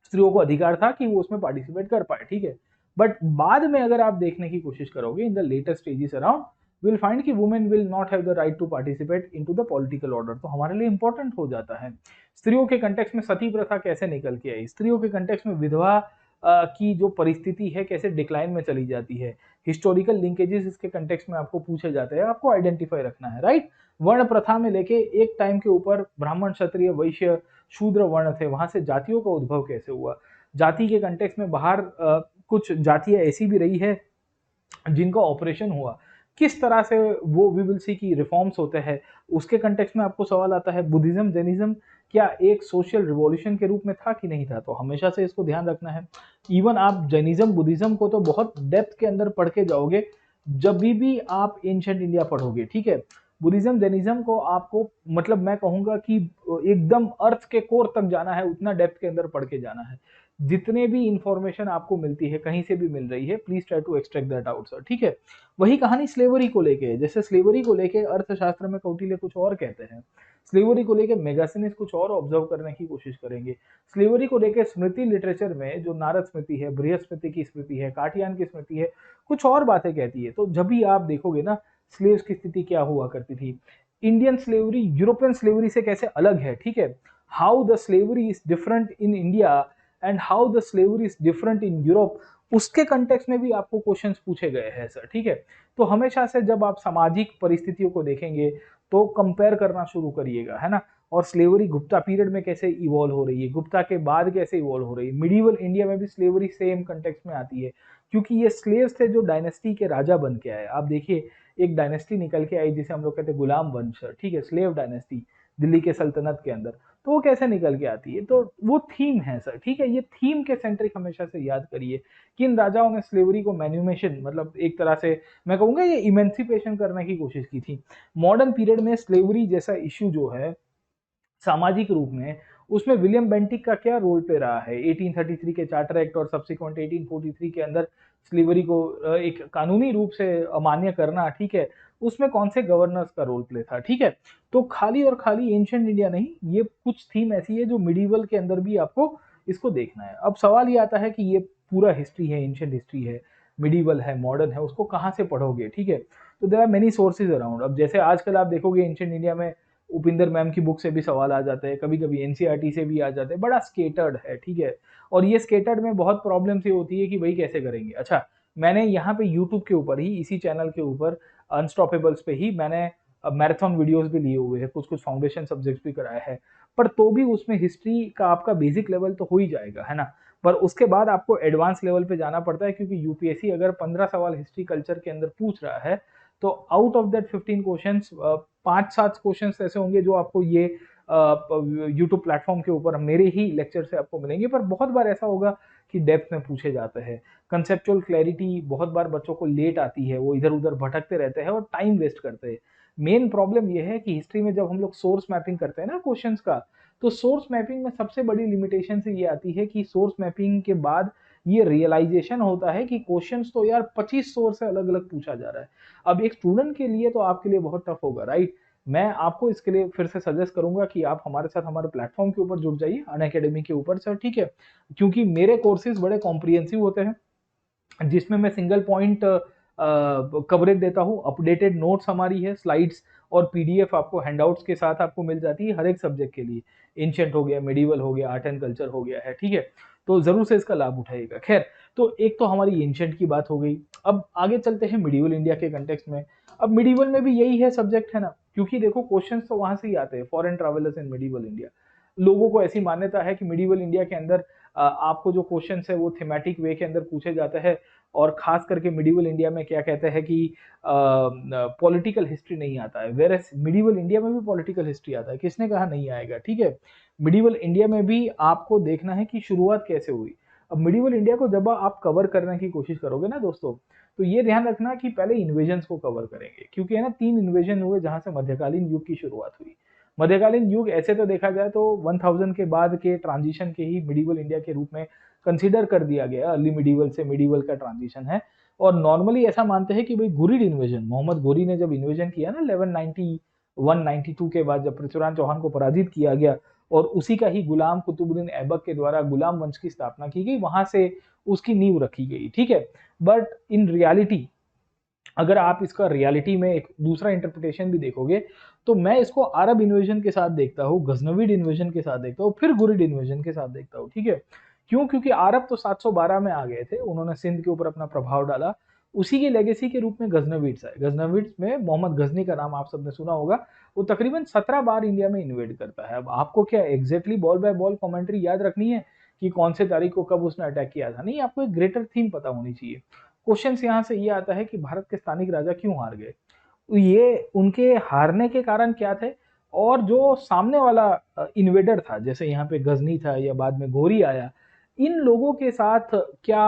स्त्रियों को अधिकार था कि वो उसमें पार्टिसिपेट कर पाए, ठीक है। बट बाद में अगर आप देखने की कोशिश करोगे in the later stages around, will find कि women will not have the right to participate into the political order. तो हमारे लिए इंपॉर्टेंट हो जाता है स्त्रियों के कंटेक्स्ट में सती प्रथा कैसे निकल के आई, स्त्रियों के कंटेक्स्ट में विधवा की जो परिस्थिति है कैसे डिक्लाइन में चली जाती है, हिस्टोरिकल लिंकेजेस इसके कंटेक्स्ट में आपको पूछे जाते हैं, आपको आइडेंटिफाई रखना है, राइट। वर्ण प्रथा में लेके एक टाइम के ऊपर ब्राह्मण, क्षत्रिय, वैश्य, शूद्र वर्ण थे, वहां से जातियों का उद्भव कैसे हुआ। जाति के कंटेक्स्ट में बाहर कुछ जातियां ऐसी भी रही है जिनका ऑपरेशन हुआ, किस तरह से वो वी विल सी की रिफॉर्म्स होते हैं, उसके कंटेक्स्ट में आपको सवाल आता है। बुद्धिज्म, जैनिज्म क्या एक सोशल रिवॉल्यूशन के रूप में था कि नहीं था, तो हमेशा से इसको ध्यान रखना है। इवन आप जैनिज्म, बुद्धिज्म को तो बहुत डेप्थ के अंदर पढ़ के जाओगे जब भी आप एंशिएंट इंडिया पढ़ोगे, ठीक है। बुद्धिज्म जैनिज्म को आपको मतलब मैं कहूंगा कि एकदम अर्थ के कोर तक जाना है, उतना डेप्थ के अंदर पढ़ के जाना है। जितने भी इंफॉर्मेशन आपको मिलती है, कहीं से भी मिल रही है, please try to extract that out sir, ठीक है। वही कहानी स्लेवरी को लेके है। जैसे स्लेवरी को लेके अर्थशास्त्र में कौटिल्य कुछ और कहते हैं, स्लेवरी को लेके मेगास्थनीज कुछ और ऑब्जर्व करने की कोशिश करेंगे। स्लेवरी को लेके स्मृति लिटरेचर में जो नारद स्मृति है, बृहस्पति की स्मृति है, काटियान की स्मृति है, कुछ और बातें कहती है। तो जब भी आप देखोगे ना स्लेव्स की स्थिति क्या हुआ करती थी, इंडियन स्लेवरी यूरोपियन स्लेवरी से कैसे अलग है, ठीक है, how the slavery is different in India and how the slavery is different in Europe, उसके कंटेक्स्ट में भी आपको क्वेश्चंस पूछे गए हैं सर, ठीक है। तो हमेशा से जब आप सामाजिक परिस्थितियों को देखेंगे तो कंपेयर करना शुरू करिएगा, है ना। और स्लेवरी गुप्ता पीरियड में कैसे इवॉल्व हो रही है, गुप्ता के बाद कैसे इवॉल्व हो रही है, मिडीवल इंडिया में भी स्लेवरी सेम कंटेक्स्ट में आती है, क्योंकि ये स्लेव्स थे जो डायनेस्टी के राजा बन के आए। आप देखिए एक डायनेस्टी निकल के आई जिसे हम लोग कहते हैं गुलाम वंश, ठीक है, स्लेव डायनेस्टी दिल्ली के सल्तनत के अंदर, तो वो कैसे निकल के आती है। तो वो थीम है सर, ठीक है, ये थीम के सेंट्रिक हमेशा से याद करिए कि इन राजाओं ने स्लेवरी को मैन्यूमेशन मतलब एक तरह से मैं कहूंगा ये इमेंसिपेशन करने की कोशिश की थी। मॉडर्न पीरियड में स्लेवरी जैसा इश्यू जो है सामाजिक रूप में, उसमें विलियम बेंटिक का क्या रोल प्ले रहा है। 1833 के चार्टर एक्ट और सब्सिक्वेंट 1843 के अंदर स्लेवरी को एक कानूनी रूप से अमान्य करना, ठीक है, उसमें कौन से गवर्नर्स का रोल प्ले था, ठीक है। तो खाली और खाली एंशिएंट इंडिया नहीं, ये कुछ थीम ऐसी है जो मिडीवल के अंदर भी आपको इसको देखना है। अब सवाल ये आता है कि ये पूरा हिस्ट्री है, एंशिएंट हिस्ट्री है, मिडीवल है, मॉडर्न है, उसको कहाँ से पढ़ोगे, ठीक है। तो there are many sources around. अब जैसे आजकल आप देखोगे एंशिएंट इंडिया में उपिंदर मैम की बुक से भी सवाल आ जाते हैं, कभी कभी एनसीईआरटी से भी आ जाते हैं, बड़ा स्केटर्ड है, ठीक है। और ये स्केटर्ड में बहुत प्रॉब्लम से होती है कि भाई कैसे करेंगे। अच्छा, मैंने यहाँ पे यूट्यूब के ऊपर ही, इसी चैनल के ऊपर अनस्टॉपेबल्स पे ही मैंने मैराथन वीडियोस भी लिए हुए हैं, कुछ कुछ फाउंडेशन सब्जेक्ट्स भी कराए हैं, पर तो भी उसमें हिस्ट्री का आपका बेसिक लेवल तो हो ही जाएगा, है ना। पर उसके बाद आपको एडवांस लेवल पे जाना पड़ता है, क्योंकि यूपीएससी अगर 15 सवाल हिस्ट्री कल्चर के अंदर पूछ रहा है तो out of that 15 questions 5-7 questions ऐसे होंगे जो आपको ये यूट्यूब प्लेटफॉर्म के ऊपर मेरे ही लेक्चर से आपको मिलेंगे। पर बहुत बार ऐसा होगा कि डेप्थ में पूछे जाते हैं, कंसेप्चुअल क्लैरिटी बहुत बार बच्चों को लेट आती है, वो इधर उधर भटकते रहते हैं और टाइम वेस्ट करते हैं। मेन प्रॉब्लम ये है कि हिस्ट्री में जब हम लोग सोर्स मैपिंग करते हैं ना क्वेश्चंस का, तो सोर्स मैपिंग में सबसे बड़ी लिमिटेशन से ये आती है कि सोर्स मैपिंग के बाद ये रियलाइजेशन होता है कि क्वेश्चंस तो यार 25 सोर्स से अलग अलग पूछा जा रहा है। अब एक स्टूडेंट के लिए तो आपके लिए बहुत टफ होगा, राइट। मैं आपको इसके लिए फिर से सजेस्ट करूंगा कि आप हमारे साथ हमारे प्लेटफॉर्म के ऊपर जुड़ जाइए, अनअकैडमी के ऊपर सर, ठीक है, क्योंकि मेरे कोर्सेज बड़े कॉम्प्रिहेंसिव होते हैं, जिसमें मैं सिंगल पॉइंट कवरेज देता हूँ। अपडेटेड नोट्स हमारी है, स्लाइड्स और पीडीएफ आपको हैंडआउट्स के साथ आपको मिल जाती है हर एक सब्जेक्ट के लिए। एंशिएंट हो गया, मेडिवल हो गया, आर्ट एंड कल्चर हो गया है, ठीक है, तो जरूर से इसका लाभ उठाइएगा। खैर, तो एक तो हमारी एंशिएंट की बात हो गई, अब आगे चलते हैं मिडिवल इंडिया के कंटेक्स्ट में। अब मिडिवल में भी यही है सब्जेक्ट, है ना, क्योंकि देखो क्वेश्चंस तो वहां से ही आते हैं, फॉरेन ट्रैवलर्स इन मिडिवल इंडिया। लोगों को ऐसी मान्यता है कि मिडिवल इंडिया के अंदर आपको जो क्वेश्चन है वो थीमेटिक वे के अंदर पूछे जाते हैं, और खास करके मिडिवल इंडिया में क्या कहते हैं कि पॉलिटिकल हिस्ट्री नहीं आता है, वेरएस मिडिवल इंडिया में भी पॉलिटिकल हिस्ट्री आता है। किसने कहा नहीं आएगा, ठीक है। मिडिवल इंडिया में भी आपको देखना है कि शुरुआत कैसे हुई। अब मिडिवल इंडिया को जब आप कवर करने की कोशिश करोगे ना दोस्तों, तो ये ध्यान रखना कि पहले इन्वेजन्स को कवर करेंगे, क्योंकि है ना 3 इन्वेजन हुए जहां से मध्यकालीन युग की शुरुआत हुई। मध्यकालीन युग ऐसे तो देखा जाए तो 1000 के बाद के ट्रांजिशन के ही मिडिवल इंडिया के रूप में कंसीडर कर दिया गया, अर्ली मिडिवल से मिडिवल का ट्रांजिशन है। और नॉर्मली ऐसा मानते हैं कि भाई घुरिड इन्वेजन, मोहम्मद घोरी ने जब इन्वेजन किया ना 1191-92 के बाद, जब पृथ्वीराज चौहान को पराजित किया गया और उसी का ही गुलाम कुतुबुद्दीन ऐबक के द्वारा गुलाम वंश की स्थापना की गई, वहां से उसकी नींव रखी गई, ठीक है। बट इन रियलिटी अगर आप इसका रियलिटी में एक दूसरा इंटरप्रिटेशन भी देखोगे, तो मैं इसको अरब इन्वेजन के साथ देखता हूँ, गजनवीड इन्वेजन के साथ देखता हूँ, फिर घुरिड इन्वेजन के साथ देखता हूँ, ठीक है। क्यों? क्योंकि अरब तो 712 में आ गए थे, उन्होंने सिंध के ऊपर अपना प्रभाव डाला, उसी की लेगेसी के रूप में गजनवीड्स आए। गजनवीड्स में मोहम्मद गजनी का नाम आप सबने सुना होगा, वो तकरीबन 17 बार इंडिया में इन्वेड करता है। अब आपको क्या exactly ball by ball commentary याद रखनी है कि कौन से तारीख को कब उसने अटैक किया था, नहीं, आपको एक ग्रेटर थीम पता होनी चाहिए। क्वेश्चन यहाँ से ये आता है कि भारत के स्थानिक राजा क्यों हार गए, ये उनके हारने के कारण क्या थे, और जो सामने वाला इन्वेडर था, जैसे यहाँ पे गजनी था या बाद में घोरी आया, इन लोगों के साथ क्या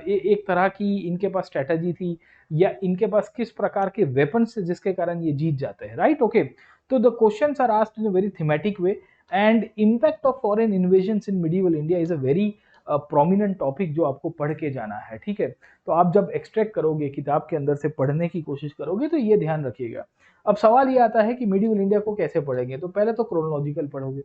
एक तरह की इनके पास स्ट्रेटजी थी, या इनके पास किस प्रकार के वेपन्स थे जिसके कारण ये जीत जाते हैं, राइट? ओके, तो the questions are asked in a very thematic way, and impact of foreign invasions in medieval India is a very prominent topic जो आपको पढ़ के जाना है, ठीक है? तो आप जब एक्सट्रैक्ट करोगे, किताब के अंदर से पढ़ने की कोशिश करोगे, तो ये ध्यान रखिएगा। अब सवाल ये आता है कि मिडिवल इंडिया को कैसे पढ़ेंगे? तो पहले तो क्रोनोलॉजिकल पढ़ोगे,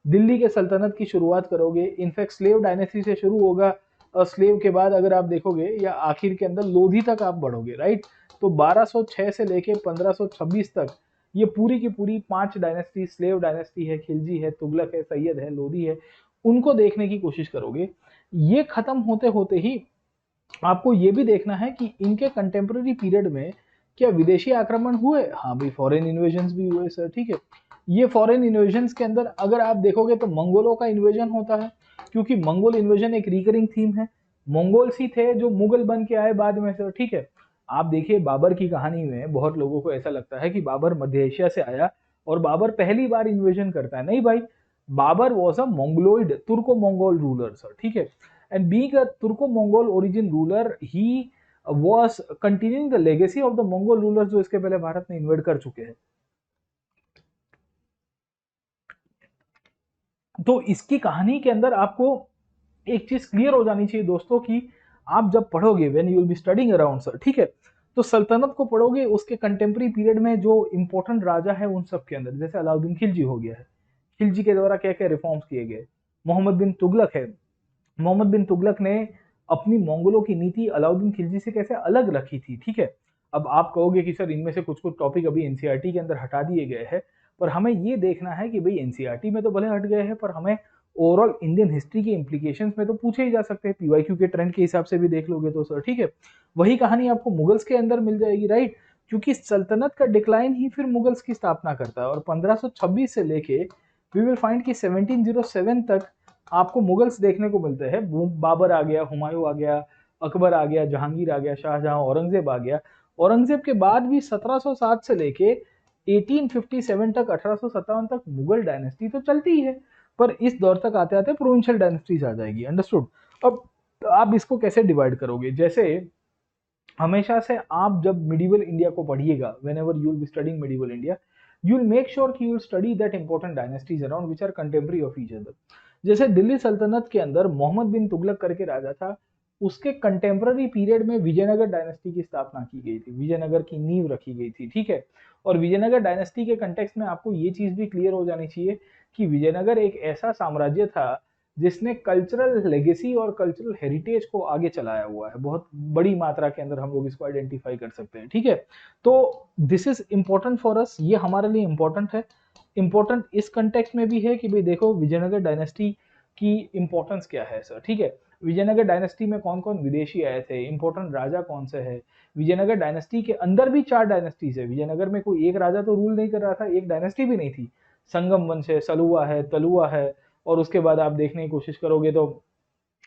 दिल्ली के सल्तनत की शुरुआत करोगे, इनफैक्ट स्लेव डायनेस्टी से शुरू होगा, और स्लेव के बाद अगर आप देखोगे या आखिर के अंदर लोधी तक आप बढ़ोगे, राइट? तो 1206 से लेके 1526 तक ये पूरी की पूरी 5 डायनेस्टी, स्लेव डायनेस्टी है, खिलजी है, तुगलक है, सैयद है, लोधी है, उनको देखने की कोशिश करोगे। ये खत्म होते होते ही आपको ये भी देखना है कि इनके कंटेम्प्रेरी पीरियड में क्या विदेशी आक्रमण हुए? हाँ भाई, फॉरेन इन्वेजन्स भी हुए सर, ठीक है? ये फॉरेन इन्वेजन्स के अंदर अगर आप देखोगे तो मंगोलों का इन्वेजन होता है, क्योंकि मंगोल इन्वेजन एक रिकरिंग थीम है। मंगोल्स ही थे जो मुगल बन के आए बाद में सर, ठीक है? आप देखिए बाबर की कहानी में बहुत लोगों को ऐसा लगता है कि बाबर मध्य एशिया से आया और बाबर पहली बार इन्वेजन करता है। नहीं भाई, Babur was a mongoloid, Turco Mongol ruler sir, ठीक है? And being a Turco-Mongol origin ruler, he was continuing the legacy of the Mongol rulers जो इसके पहले भारत में इन्वेड कर चुके हैं। तो इसकी कहानी के अंदर आपको एक चीज क्लियर हो जानी चाहिए दोस्तों कि आप जब पढ़ोगे, when you will be studying around sir, ठीक है, तो सल्तनत को पढ़ोगे, उसके कंटेम्प्रेरी पीरियड में जो इंपॉर्टेंट राजा है उन सब के अंदर, जैसे अलाउद्दीन खिलजी हो गया है, खिलजी के द्वारा क्या क्या रिफॉर्म्स किए गए। मोहम्मद बिन तुगलक है, मोहम्मद बिन तुगलक ने अपनी मंगोलों की नीति अलाउद्दीन खिलजी से कैसे अलग रखी थी, ठीक है? अब आप कहोगे कि सर इनमें से कुछ कुछ टॉपिक अभी एनसीईआरटी के अंदर हटा दिए गए हैं, पर हमें ये देखना है कि भाई एनसीईआरटी में तो भले हट गए हैं, पर हमें ओवरऑल इंडियन हिस्ट्री के इंप्लीकेशंस में तो पूछे ही जा सकते हैं, पीवाईक्यू के ट्रेंड के हिसाब से भी देख लोगे तो सर, ठीक है? वही कहानी आपको मुगल्स के अंदर मिल जाएगी, राइट? क्योंकि सल्तनत का डिक्लाइन ही फिर मुगल्स की स्थापना करता है, और 1526 से लेके वी विल फाइंड कि 1707 तक आपको मुगल्स देखने को मिलते हैं। बाबर आ गया, हुमायूं आ गया, अकबर आ गया, जहांगीर आ गया, शाहजहां, औरंगजेब आ गया। औरंगजेब के बाद भी 1707 से लेके 1857 तक, 1857 तक मुगल डायनेस्टी तो चलती ही है, पर इस दौर तक आते आते प्रोविंशियल डायनेस्टीज आ जाएगी। अंडरस्टूड? अब आप इसको कैसे डिवाइड करोगे? जैसे हमेशा से आप जब मिडिवल इंडिया को पढ़िएगा, whenever you will be studying medieval India, you will make sure कि you will study that important dynasties around which are contemporary of each other। जैसे दिल्ली सल्तनत के अंदर मोहम्मद बिन तुगलक करके राजा था, उसके कंटेम्प्ररी पीरियड में विजयनगर डायनेस्टी की स्थापना की गई थी, विजयनगर की नींव रखी गई थी, ठीक है? और विजयनगर डायनेस्टी के कंटेक्स्ट में आपको ये चीज भी क्लियर हो जानी चाहिए कि विजयनगर एक ऐसा साम्राज्य था जिसने कल्चरल लेगेसी और कल्चरल हेरिटेज को आगे चलाया हुआ है, बहुत बड़ी मात्रा के अंदर हम लोग इसको आइडेंटिफाई कर सकते हैं, ठीक है? तो this is important for us, ये हमारे लिए इंपॉर्टेंट है। इंपॉर्टेंट इस कंटेक्स्ट में भी है कि भाई देखो विजयनगर डायनेस्टी की इंपॉर्टेंस क्या है सर, ठीक है? विजयनगर डायनेस्टी में कौन कौन विदेशी आए थे, इंपॉर्टेंट राजा कौन से है। विजयनगर डायनेस्टी के अंदर भी 4 डायनेस्टीज है, विजयनगर में कोई एक राजा तो रूल नहीं कर रहा था, एक डायनेस्टी भी नहीं थी। संगम वंश है, सलुआ है, तलुआ है, और उसके बाद आप देखने की कोशिश करोगे तो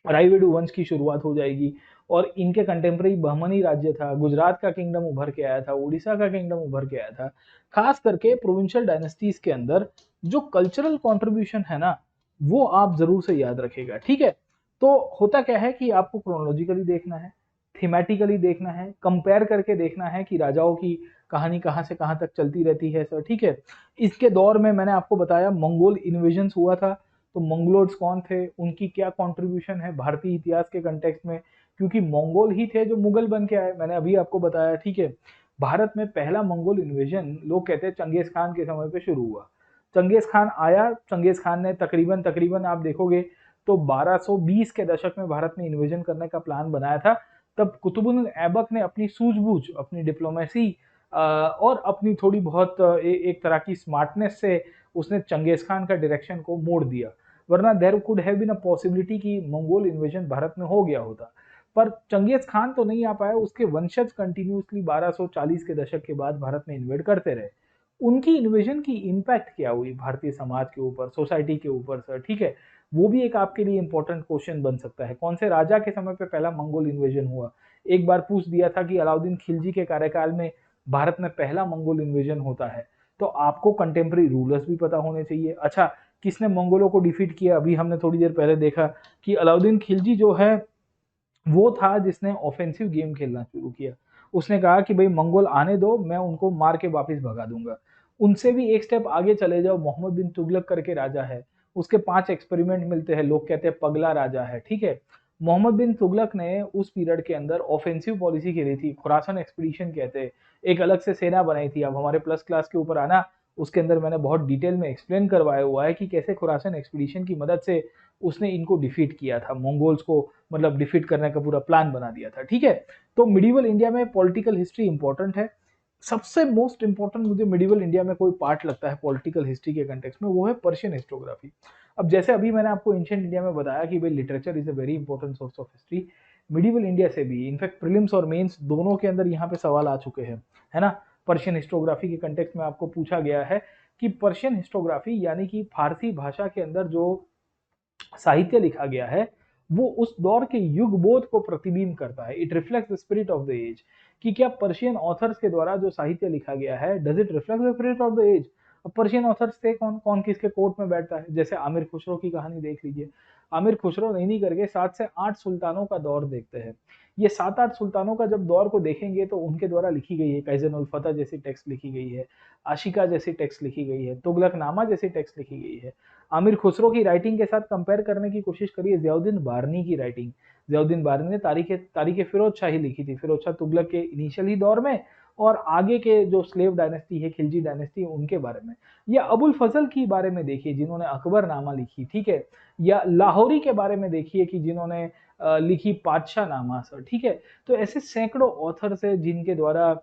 रायवेडू वंश की शुरुआत हो जाएगी, और इनके कंटेम्प्रेरी बहमनी राज्य था, गुजरात का किंगडम उभर के आया था, उड़ीसा का किंगडम उभर के आया था। खास करके प्रोविंशियल डायनेस्टीज के अंदर जो कल्चरल कॉन्ट्रीब्यूशन है ना, वो आप जरूर से याद रखेगा, ठीक है? तो होता क्या है कि आपको क्रोनोलॉजिकली देखना है, थीमेटिकली देखना है, कंपेयर करके देखना है कि राजाओं की कहानी कहाँ से कहाँ तक चलती रहती है सर, ठीक है? इसके दौर में मैंने आपको बताया मंगोल इन्वेजन्स हुआ था, तो मंगलोड्स कौन थे, उनकी क्या कंट्रीब्यूशन है भारतीय इतिहास के कंटेक्स्ट में, क्योंकि मंगोल ही थे जो मुगल बन के आए, मैंने अभी आपको बताया, ठीक है? भारत में पहला मंगोल इन्वेजन लोग कहते हैं चंगेज खान के समय पे शुरू हुआ। चंगेज खान आया, चंगेज खान ने तकरीबन आप देखोगे तो 1220 के दशक में भारत में इन्वेजन करने का प्लान बनाया था। तब कुतुबुद्दीन ऐबक ने अपनी सूझबूझ, अपनी डिप्लोमेसी और अपनी थोड़ी बहुत एक तरह की स्मार्टनेस से उसने चंगेज खान का डायरेक्शन को मोड़ दिया, वरना there could have been a possibility कि मंगोल इन्वेजन भारत में हो गया होता, पर चंगेज खान तो नहीं आ पाया, उसके वंशज कंटिन्यूसली 1240 के दशक के बाद भारत में इन्वेड करते रहे। उनकी इन्वेजन की इम्पैक्ट क्या हुई भारतीय समाज के ऊपर, सोसाइटी के ऊपर सर, ठीक है? वो भी एक आपके लिए इंपॉर्टेंट क्वेश्चन बन सकता है। कौन से राजा के समय पे पहला मंगोल इन्वेजन हुआ? एक बार पूछ दिया था कि अलाउद्दीन खिलजी के कार्यकाल में भारत में पहला मंगोल इन्वेजन होता है, तो आपको कंटेम्प्रेरी रूलर्स भी पता होने चाहिए। अच्छा, किसने मंगोलों को डिफीट किया? अभी हमने थोड़ी देर पहले देखा कि अलाउद्दीन खिलजी जो है वो था जिसने ऑफेंसिव गेम खेलना शुरू किया। उसने कहा कि भाई मंगोल आने दो, मैं उनको मार के वापस भगा दूंगा। उनसे भी एक स्टेप आगे चले जाओ, मोहम्मद बिन तुगलक करके राजा है, उसके 5 एक्सपेरिमेंट मिलते हैं, लोग कहते हैं पगला राजा है, ठीक है। मोहम्मद बिन तुगलक ने उस पीरियड के अंदर ऑफेंसिव पॉलिसी खेली थी, खुरासान एक्सपीडिशन कहते हैं, एक अलग से सेना बनाई थी। अब हमारे प्लस क्लास के ऊपर आना, उसके अंदर मैंने बहुत डिटेल में एक्सप्लेन करवाया हुआ है कि कैसे खुरासान एक्सपीडिशन की मदद से उसने इनको डिफीट किया था, मंगोल्स को मतलब डिफीट करने का पूरा प्लान बना दिया था, ठीक है। तो मिडिवल इंडिया में पॉलिटिकल हिस्ट्री इंपॉर्टेंट है। सबसे मोस्ट इंपॉर्टेंट मुझे मिडिवल इंडिया में कोई पार्ट लगता है पॉलिटिकल हिस्ट्री के कंटेक्स्ट में, वो है पर्शियन हिस्टोग्राफी। अब जैसे अभी मैंने आपको एंशिएंट इंडिया में बताया कि भाई literature is a very important source of history, medieval India से भी इनफैक्ट प्रीलिम्स और मेंस दोनों के अंदर यहाँ पे सवाल आ चुके हैं, है ना। पर्शियन हिस्टोग्राफी के कंटेक्स्ट में आपको पूछा गया है कि पर्शियन हिस्टोग्राफी यानी कि फारसी भाषा के अंदर जो साहित्य लिखा गया है वो उस दौर के युग बोध को प्रतिबिंब करता है। It reflects the spirit of the age, कि क्या पर्शियन ऑथर्स के द्वारा जो साहित्य लिखा गया है does it reflect the spirit of the age. अब पर्शियन ऑथर्स थे कौन कौन, किसके कोर्ट में बैठता है? जैसे आमिर खुसरो की कहानी देख लीजिए। आमिर खुसरो नहीं करके 7 से 8 सुल्तानों का दौर देखते हैं। ये 7-8 सुल्तानों का जब दौर को देखेंगे तो उनके द्वारा लिखी गई है, कैज़न उल फतह जैसी टेक्स्ट लिखी गई है, आशिका जैसी टेक्स्ट लिखी गई है, तुगलकनामा जैसी टेक्स्ट लिखी गई है। आमिर खुसरो की राइटिंग के साथ कंपेयर करने की कोशिश करिए ज़ियाउद्दीन बारनी की राइटिंग। ज़ियाउद्दीन बारनी ने तारीख फिरोज शाही लिखी थी, फिरोज शाह तुगलक के इनिशियल ही दौर में, और आगे के जो स्लेव डायनेस्टी है, खिलजी डायनेस्टी, उनके बारे में। या अबुल फजल के बारे में देखिए जिन्होंने अकबरनामा लिखी, ठीक है। या लाहौरी के बारे में देखिए कि जिन्होंने लिखी पातशाह नामा सर, ठीक है। तो ऐसे सैकड़ों ऑथर्स है जिनके द्वारा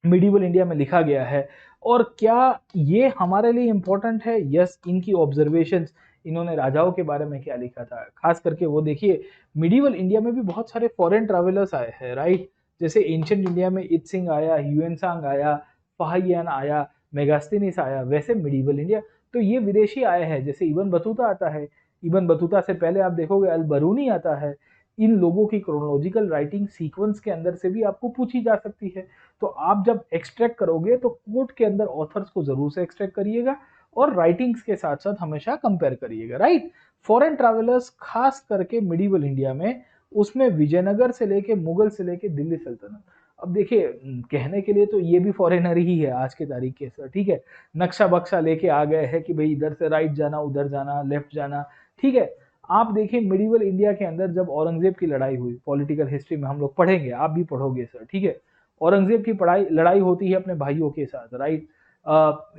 मिडिवल इंडिया में लिखा गया है। और क्या ये हमारे लिए इंपॉर्टेंट है? यस, इनकी ऑब्जर्वेशंस, इन्होंने राजाओं के बारे में क्या लिखा था, खास करके वो देखिए। मिडिवल इंडिया में भी बहुत सारे फॉरेन ट्रैवलर्स आए हैं, राइट। जैसे एंशिएंट इंडिया में इत्सिंग आया, ह्यूएनसांग आया, फाहियान आया, मेगास्तीनिस आया, वैसे मिडिवल इंडिया तो ये विदेशी आए हैं। जैसे इब्न बतूता आता है, इब्न बतूता से पहले आप देखोगे अल बरूनी आता है। इन लोगों की क्रोनोलॉजिकल राइटिंग सीक्वेंस के अंदर से भी आपको पूछी जा सकती है। तो आप जब एक्सट्रैक्ट करोगे तो कोर्ट के अंदर ऑथर्स को जरूर से एक्सट्रैक्ट करिएगा और राइटिंग्स के साथ साथ हमेशा कंपेयर करिएगा, राइट। फॉरेन ट्रैवलर्स खास करके मिडिवल इंडिया में, उसमें विजयनगर से लेके मुगल से लेके दिल्ली सल्तनत। अब देखिए कहने के लिए तो ये भी फॉरेनर ही है आज के तारीख के सर, ठीक है। नक्शा बक्शा लेके आ गए हैं कि भाई इधर से राइट जाना, उधर जाना, लेफ्ट जाना, ठीक है। आप देखिए मिडिवल इंडिया के अंदर जब औरंगजेब की लड़ाई हुई, पॉलिटिकल हिस्ट्री में हम लोग पढ़ेंगे, आप भी पढ़ोगे सर, ठीक है। औरंगजेब की लड़ाई होती है अपने भाइयों के साथ, राइट।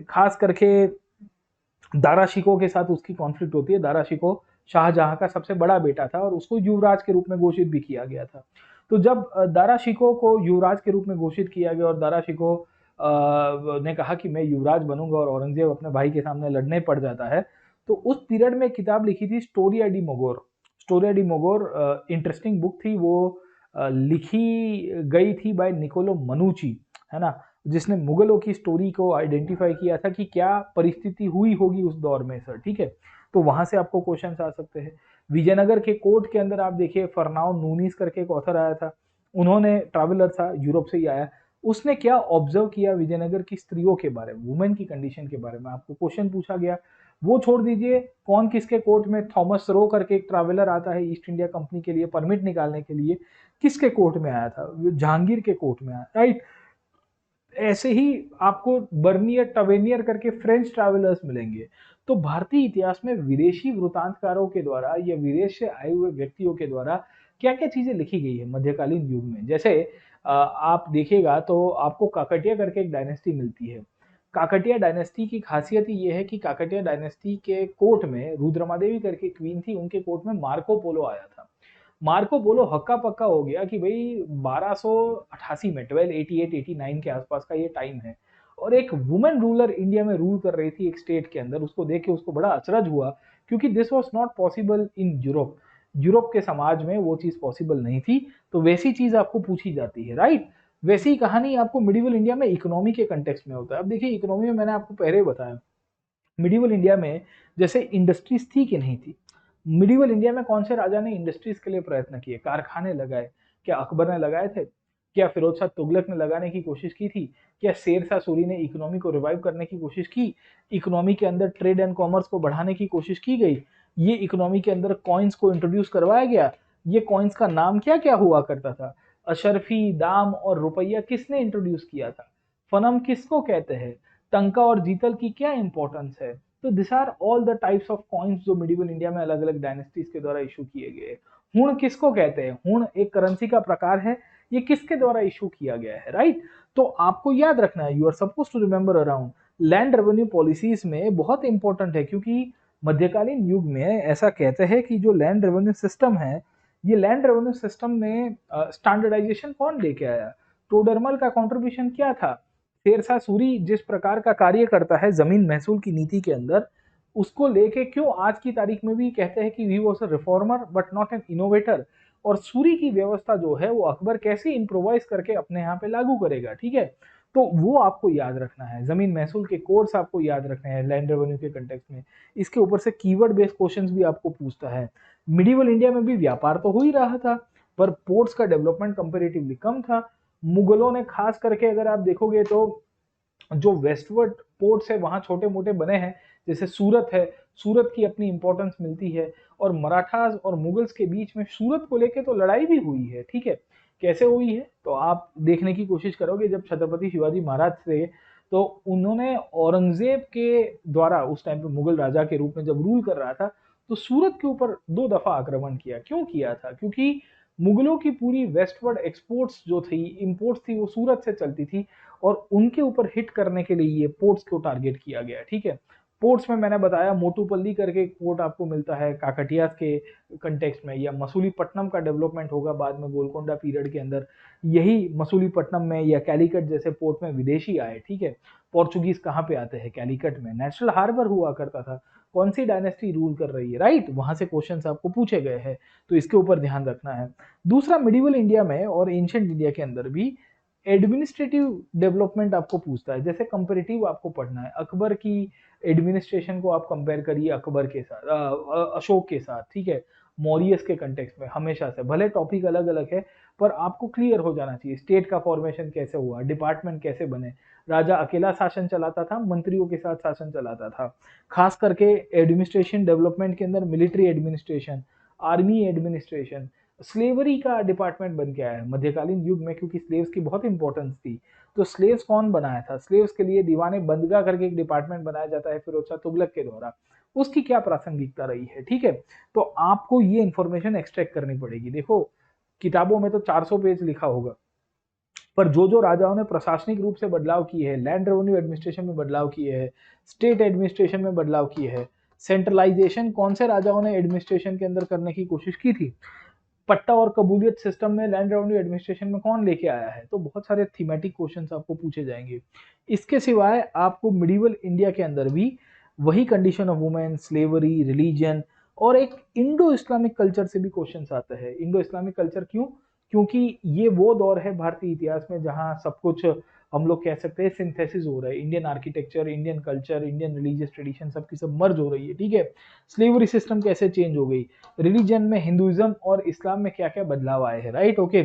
खास करके दारा शिकोह के साथ उसकी कॉन्फ्लिक्ट होती है। दारा शिकोह शाहजहां का सबसे बड़ा बेटा था और उसको युवराज के रूप में घोषित भी किया गया था। तो जब दारा शिकोह को युवराज के रूप में घोषित किया गया और दारा शिकोह ने कहा कि मैं युवराज बनूंगा और औरंगजेब अपने भाई के सामने लड़ने पड़ जाता है, तो उस पीरियड में किताब लिखी थी स्टोरिया डी मोगोर। स्टोरिया डी मोगोर इंटरेस्टिंग बुक थी, वो लिखी गई थी बाय निकोलो मनुची, है ना, जिसने मुगलों की स्टोरी को आइडेंटिफाई किया था कि क्या परिस्थिति हुई होगी उस दौर में सर, ठीक है। तो वहां से आपको क्वेश्चंस आ सकते हैं। विजयनगर के कोर्ट के अंदर आप देखिए फरनाओ नूनीस करके एक ऑथर आया था, उन्होंने ट्रैवलर था, यूरोप से ही आया। उसने क्या ऑब्जर्व किया विजयनगर की स्त्रियों के बारे में, वुमेन की कंडीशन के बारे में आपको क्वेश्चन पूछा गया। वो छोड़ दीजिए, कौन किसके कोर्ट में, थॉमस रो करके एक ट्रैवलर आता है ईस्ट इंडिया कंपनी के लिए परमिट निकालने के लिए, किसके कोर्ट में आया था? जहांगीर के कोर्ट में आया, राइट। ऐसे ही आपको बर्नियर टवेनियर करके फ्रेंच ट्रैवलर्स मिलेंगे। तो भारतीय इतिहास में विदेशी वृतांतकारों के द्वारा या विदेश से आए हुए व्यक्तियों के द्वारा क्या क्या चीजें लिखी गई है मध्यकालीन युग में। जैसे आप देखिएगा तो आपको काकटिया करके एक डायनेस्टी मिलती है। काकटिया डायनेस्टी की खासियत ये है कि काकटिया डायनेस्टी के कोर्ट में रुद्रमादेवी करके क्वीन थी, उनके कोर्ट में मार्को पोलो आया था। मार्को पोलो हक्का पक्का हो गया कि भाई 1288 में 1288-89 के आसपास का ये टाइम है, और एक वुमेन रूलर इंडिया में रूल कर रही थी एक स्टेट के अंदर। उसको देख के उसको बड़ा अचरज हुआ क्योंकि this was not possible in Europe. Europe के समाज में वो चीज पॉसिबल नहीं थी। तो वैसी चीज आपको पूछी जाती है, राइट। वैसी ही कहानी आपको मिडिवल इंडिया में इकोनॉमी के कंटेक्स्ट में होता है। अब देखिए इकोनॉमी में मैंने आपको पहले बताया मिडिवल इंडिया में जैसे इंडस्ट्रीज थी कि नहीं थी। मिडिवल इंडिया में कौन से राजा ने इंडस्ट्रीज के लिए प्रयत्न किए, कारखाने लगाए? क्या अकबर ने लगाए थे? क्या फिरोज शाह तुगलक ने लगाने की कोशिश की थी? क्या शेरशाह सूरी ने इकोनॉमी को रिवाइव करने की कोशिश की? इकोनॉमी के अंदर ट्रेड एंड कॉमर्स को बढ़ाने की कोशिश की गई? ये इकोनॉमी के अंदर कॉइन्स को इंट्रोड्यूस करवाया गया? ये कॉइन्स का नाम क्या क्या हुआ करता था? अशरफी, दाम और रुपया किसने इंट्रोड्यूस किया था? फनम किसको कहते हैं? टंका और जीतल की क्या इंपॉर्टेंस है? तो this are all the types of coins जो मिडिवल इंडिया में अलग अलग डायनेस्टीज के द्वारा इशू किए गए। हुण किसको कहते हैं? हुण एक करेंसी का प्रकार है, ये किसके द्वारा इशू किया गया है, राइट? तो आपको याद रखना है, you are suppose to remember around land revenue policies में बहुत इंपॉर्टेंट है, क्योंकि मध्यकालीन युग में ऐसा कहते हैं कि जो लैंड रेवेन्यू सिस्टम है, ये लैंड रेवेन्यू सिस्टम में स्टैंडर्डाइजेशन कौन लेके आया? टोडरमल का कंट्रीब्यूशन क्या था? शेरशाह सूरी जिस प्रकार का कार्य करता है जमीन महसूल की नीति के अंदर, उसको लेके क्यों आज की तारीख में भी कहते हैं कि he was a reformer but not an innovator. और सूरी की व्यवस्था जो है वो अकबर कैसे इम्प्रोवाइज करके अपने यहाँ पे लागू करेगा, ठीक है? तो वो आपको याद रखना है। जमीन महसूल के कोर्स आपको याद रखने हैं लैंड रेवेन्यू के कंटेक्स्ट में। इसके ऊपर से कीवर्ड बेस्ड क्वेश्चंस भी आपको पूछता है। मिडिवल इंडिया में भी व्यापार तो हो ही रहा था, पर पोर्ट्स का डेवलपमेंट कंपेरेटिवली कम था। मुगलों ने खास करके अगर आप देखोगे तो जो वेस्टवर्ड पोर्ट्स है वहां छोटे मोटे बने हैं, जैसे सूरत है, सूरत की अपनी इंपॉर्टेंस मिलती है। और मराठास और मुगल्स के बीच में सूरत को लेके तो लड़ाई भी हुई है, ठीक है? कैसे हुई है तो आप देखने की कोशिश करोगे। जब छत्रपति शिवाजी महाराज थे तो उन्होंने औरंगजेब के द्वारा उस टाइम पे मुगल राजा के रूप में जब रूल कर रहा था, तो सूरत के ऊपर 2 दफा आक्रमण किया। क्यों किया था? क्योंकि मुगलों की पूरी वेस्टवर्ड एक्सपोर्ट्स जो थी, इंपोर्ट्स थी, वो सूरत से चलती थी और उनके ऊपर हिट करने के लिए ये पोर्ट्स को टारगेट किया गया, ठीक है? पोर्ट्स में मैंने बताया मोटूपल्ली करके एक पोर्ट आपको मिलता है काकटिया के कंटेक्स्ट में, या मसूलीपट्टनम का डेवलपमेंट होगा बाद में गोलकोंडा पीरियड के अंदर। यही मसूलीपट्टनम में या कैलीकट जैसे पोर्ट में विदेशी आए, ठीक है? पोर्चुगीज कहाँ पे आते हैं? कैलीकट में। नेशनल हार्बर हुआ करता था। कौन सी डायनेस्टी रूल कर रही है, राइट? वहां से क्वेश्चंस आपको पूछे गए हैं, तो इसके ऊपर ध्यान रखना है। दूसरा, मिडिवल इंडिया में और एंशिएंट इंडिया के अंदर भी एडमिनिस्ट्रेटिव डेवलपमेंट आपको पूछता है। जैसे कंपेरेटिव आपको पढ़ना है, अकबर की एडमिनिस्ट्रेशन को आप कंपेयर करिए अकबर के साथ, अशोक के साथ, ठीक है? मौर्यस के कंटेक्स्ट में हमेशा से, भले टॉपिक अलग अलग है पर आपको क्लियर हो जाना चाहिए। स्टेट का फॉर्मेशन कैसे हुआ, डिपार्टमेंट कैसे बने, राजा अकेला शासन चलाता था, मंत्रियों के साथ शासन चलाता था। खास करके एडमिनिस्ट्रेशन डेवलपमेंट के अंदर military administration, army administration, slavery का डिपार्टमेंट बन के आया है मध्यकालीन युग में, क्योंकि स्लेव्स की बहुत इंपॉर्टेंस थी। तो स्लेव्स कौन बनाया था? स्लेव्स के लिए दीवाने बंदगा करके एक डिपार्टमेंट बनाया जाता है फिरोज शाह तुगलक के द्वारा। उसकी क्या प्रासंगिकता रही है, ठीक है? तो आपको ये इंफॉर्मेशन एक्सट्रैक्ट करनी पड़ेगी। देखो, किताबों में तो 400 पेज लिखा होगा, पर जो जो राजाओं ने प्रशासनिक रूप से बदलाव किए हैं, लैंड रेवेन्यू एडमिनिस्ट्रेशन में बदलाव किए हैं, स्टेट एडमिनिस्ट्रेशन में बदलाव किए हैं, सेंट्रलाइजेशन कौन से राजाओं ने एडमिनिस्ट्रेशन के अंदर करने की कोशिश की थी, पट्टा और कबूलियत सिस्टम में लैंड रेवेन्यू एडमिनिस्ट्रेशन में कौन लेके आया है, तो बहुत सारे थीमेटिक क्वेश्चंस आपको पूछे जाएंगे। इसके सिवाय आपको मिडिवल इंडिया के अंदर भी वही condition of women, slavery, religion और एक इंडो इस्लामिक कल्चर से भी क्वेश्चंस आते हैं। इंडो इस्लामिक कल्चर क्यों? क्योंकि ये वो दौर है भारतीय इतिहास में जहां सब कुछ हम लोग कह सकते हैं सिंथेसिस हो रहा है। Indian architecture, Indian culture, Indian religious tradition सबकी सब मर्ज हो रही है, ठीक है? स्लेवरी सिस्टम कैसे चेंज हो गई, रिलीजन में हिंदुइज्म और इस्लाम में क्या क्या बदलाव आए हैं, right? Okay.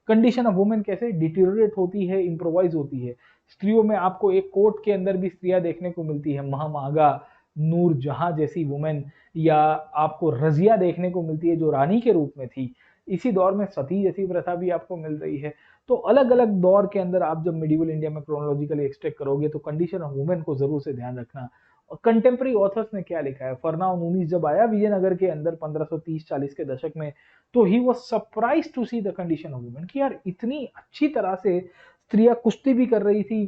Condition of women कैसे डिटीरियोरेट होती है, इम्प्रोवाइज होती है। स्त्रियों में आपको एक कोर्ट के अंदर भी स्त्रियां देखने को मिलती है, महामागा, नूर जहां जैसी वुमेन, या आपको रजिया देखने को मिलती है जो रानी के रूप में थी। इसी दौर में सती जैसी प्रथा भी आपको मिल रही है। तो अलग अलग दौर के अंदर आप जब मिडिवल इंडिया में क्रोनोलॉजिकली एक्सट्रैक्ट करोगे तो कंडीशन ऑफ वुमेन को जरूर से ध्यान रखना। और कंटेम्प्रेरी ऑथर्स ने क्या लिखा है, फरनाओ नूनीस जब आया विजयनगर के अंदर 1530-40 के दशक में, तो he was surprise to see the condition of women कि यार इतनी अच्छी तरह से स्त्रियां कुश्ती भी कर रही थी,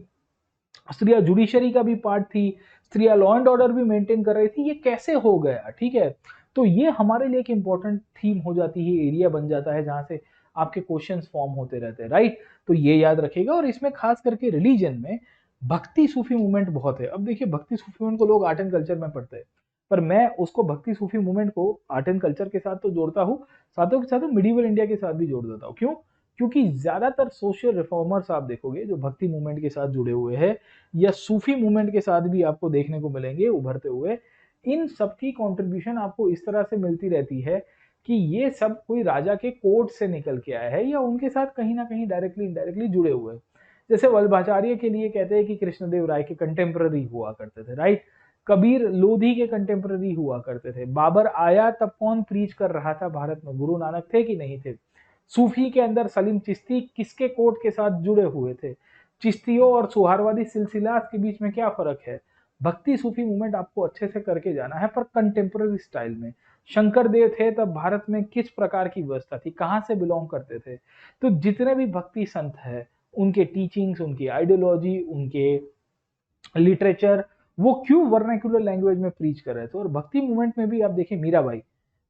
स्त्रियां जुडिशरी का भी पार्ट थी, स्त्रियां लॉ एंड ऑर्डर भी मेंटेन कर रही थी, ये कैसे हो गया, ठीक है? तो ये हमारे लिए एक इंपॉर्टेंट थीम हो जाती है, एरिया बन जाता है जहां से आपके क्वेश्चंस फॉर्म होते रहते हैं, राइट? तो ये याद रखिएगा। और इसमें खास करके रिलीजन में भक्ति सूफी मूवमेंट बहुत है। अब देखिए, भक्ति सूफी मूवमेंट को लोग आर्ट एंड कल्चर में पढ़ते हैं, पर मैं उसको भक्ति सूफी मूवमेंट को आर्ट एंड कल्चर के साथ तो जोड़ता हूँ, साथों के साथ मिडिवल इंडिया के साथ भी जोड़ देता हूँ। क्यों? क्योंकि ज्यादातर सोशल रिफॉर्मर्स आप देखोगे जो भक्ति मूवमेंट के साथ जुड़े हुए हैं या सूफी मूवमेंट के साथ भी आपको देखने को मिलेंगे उभरते हुए, इन सबकी कंट्रीब्यूशन आपको इस तरह से मिलती रहती है कि ये सब कोई राजा के कोर्ट से निकल के आया है या उनके साथ कहीं ना कहीं डायरेक्टली इनडायरेक्टली जुड़े हुए हैं। जैसे वल्लभाचार्य के लिए कहते हैं कि कृष्णदेव राय के कंटेम्प्ररी हुआ करते थे, राइट। कबीर लोधी के कंटेम्प्ररी हुआ करते थे। बाबर आया तब कौन प्रीच कर रहा था भारत में, गुरु नानक थे कि नहीं थे। सूफी के अंदर सलीम चिश्ती किसके कोर्ट के साथ जुड़े हुए थे। चिश्तियों और सुहारवादी सिलसिलात के बीच में क्या फर्क है। भक्ति सूफी मूवमेंट आपको अच्छे से करके जाना है, पर कंटेम्प्ररी स्टाइल में। शंकर देव थे तब भारत में किस प्रकार की व्यवस्था थी, कहाँ से बिलोंग करते थे। तो जितने भी भक्ति संत है, उनके टीचिंग्स, उनकी आइडियोलॉजी, उनके लिटरेचर, वो क्यों वर्नाक्युलर लैंग्वेज में प्रीच कर रहे थे। और भक्ति मूवमेंट में भी आप देखिए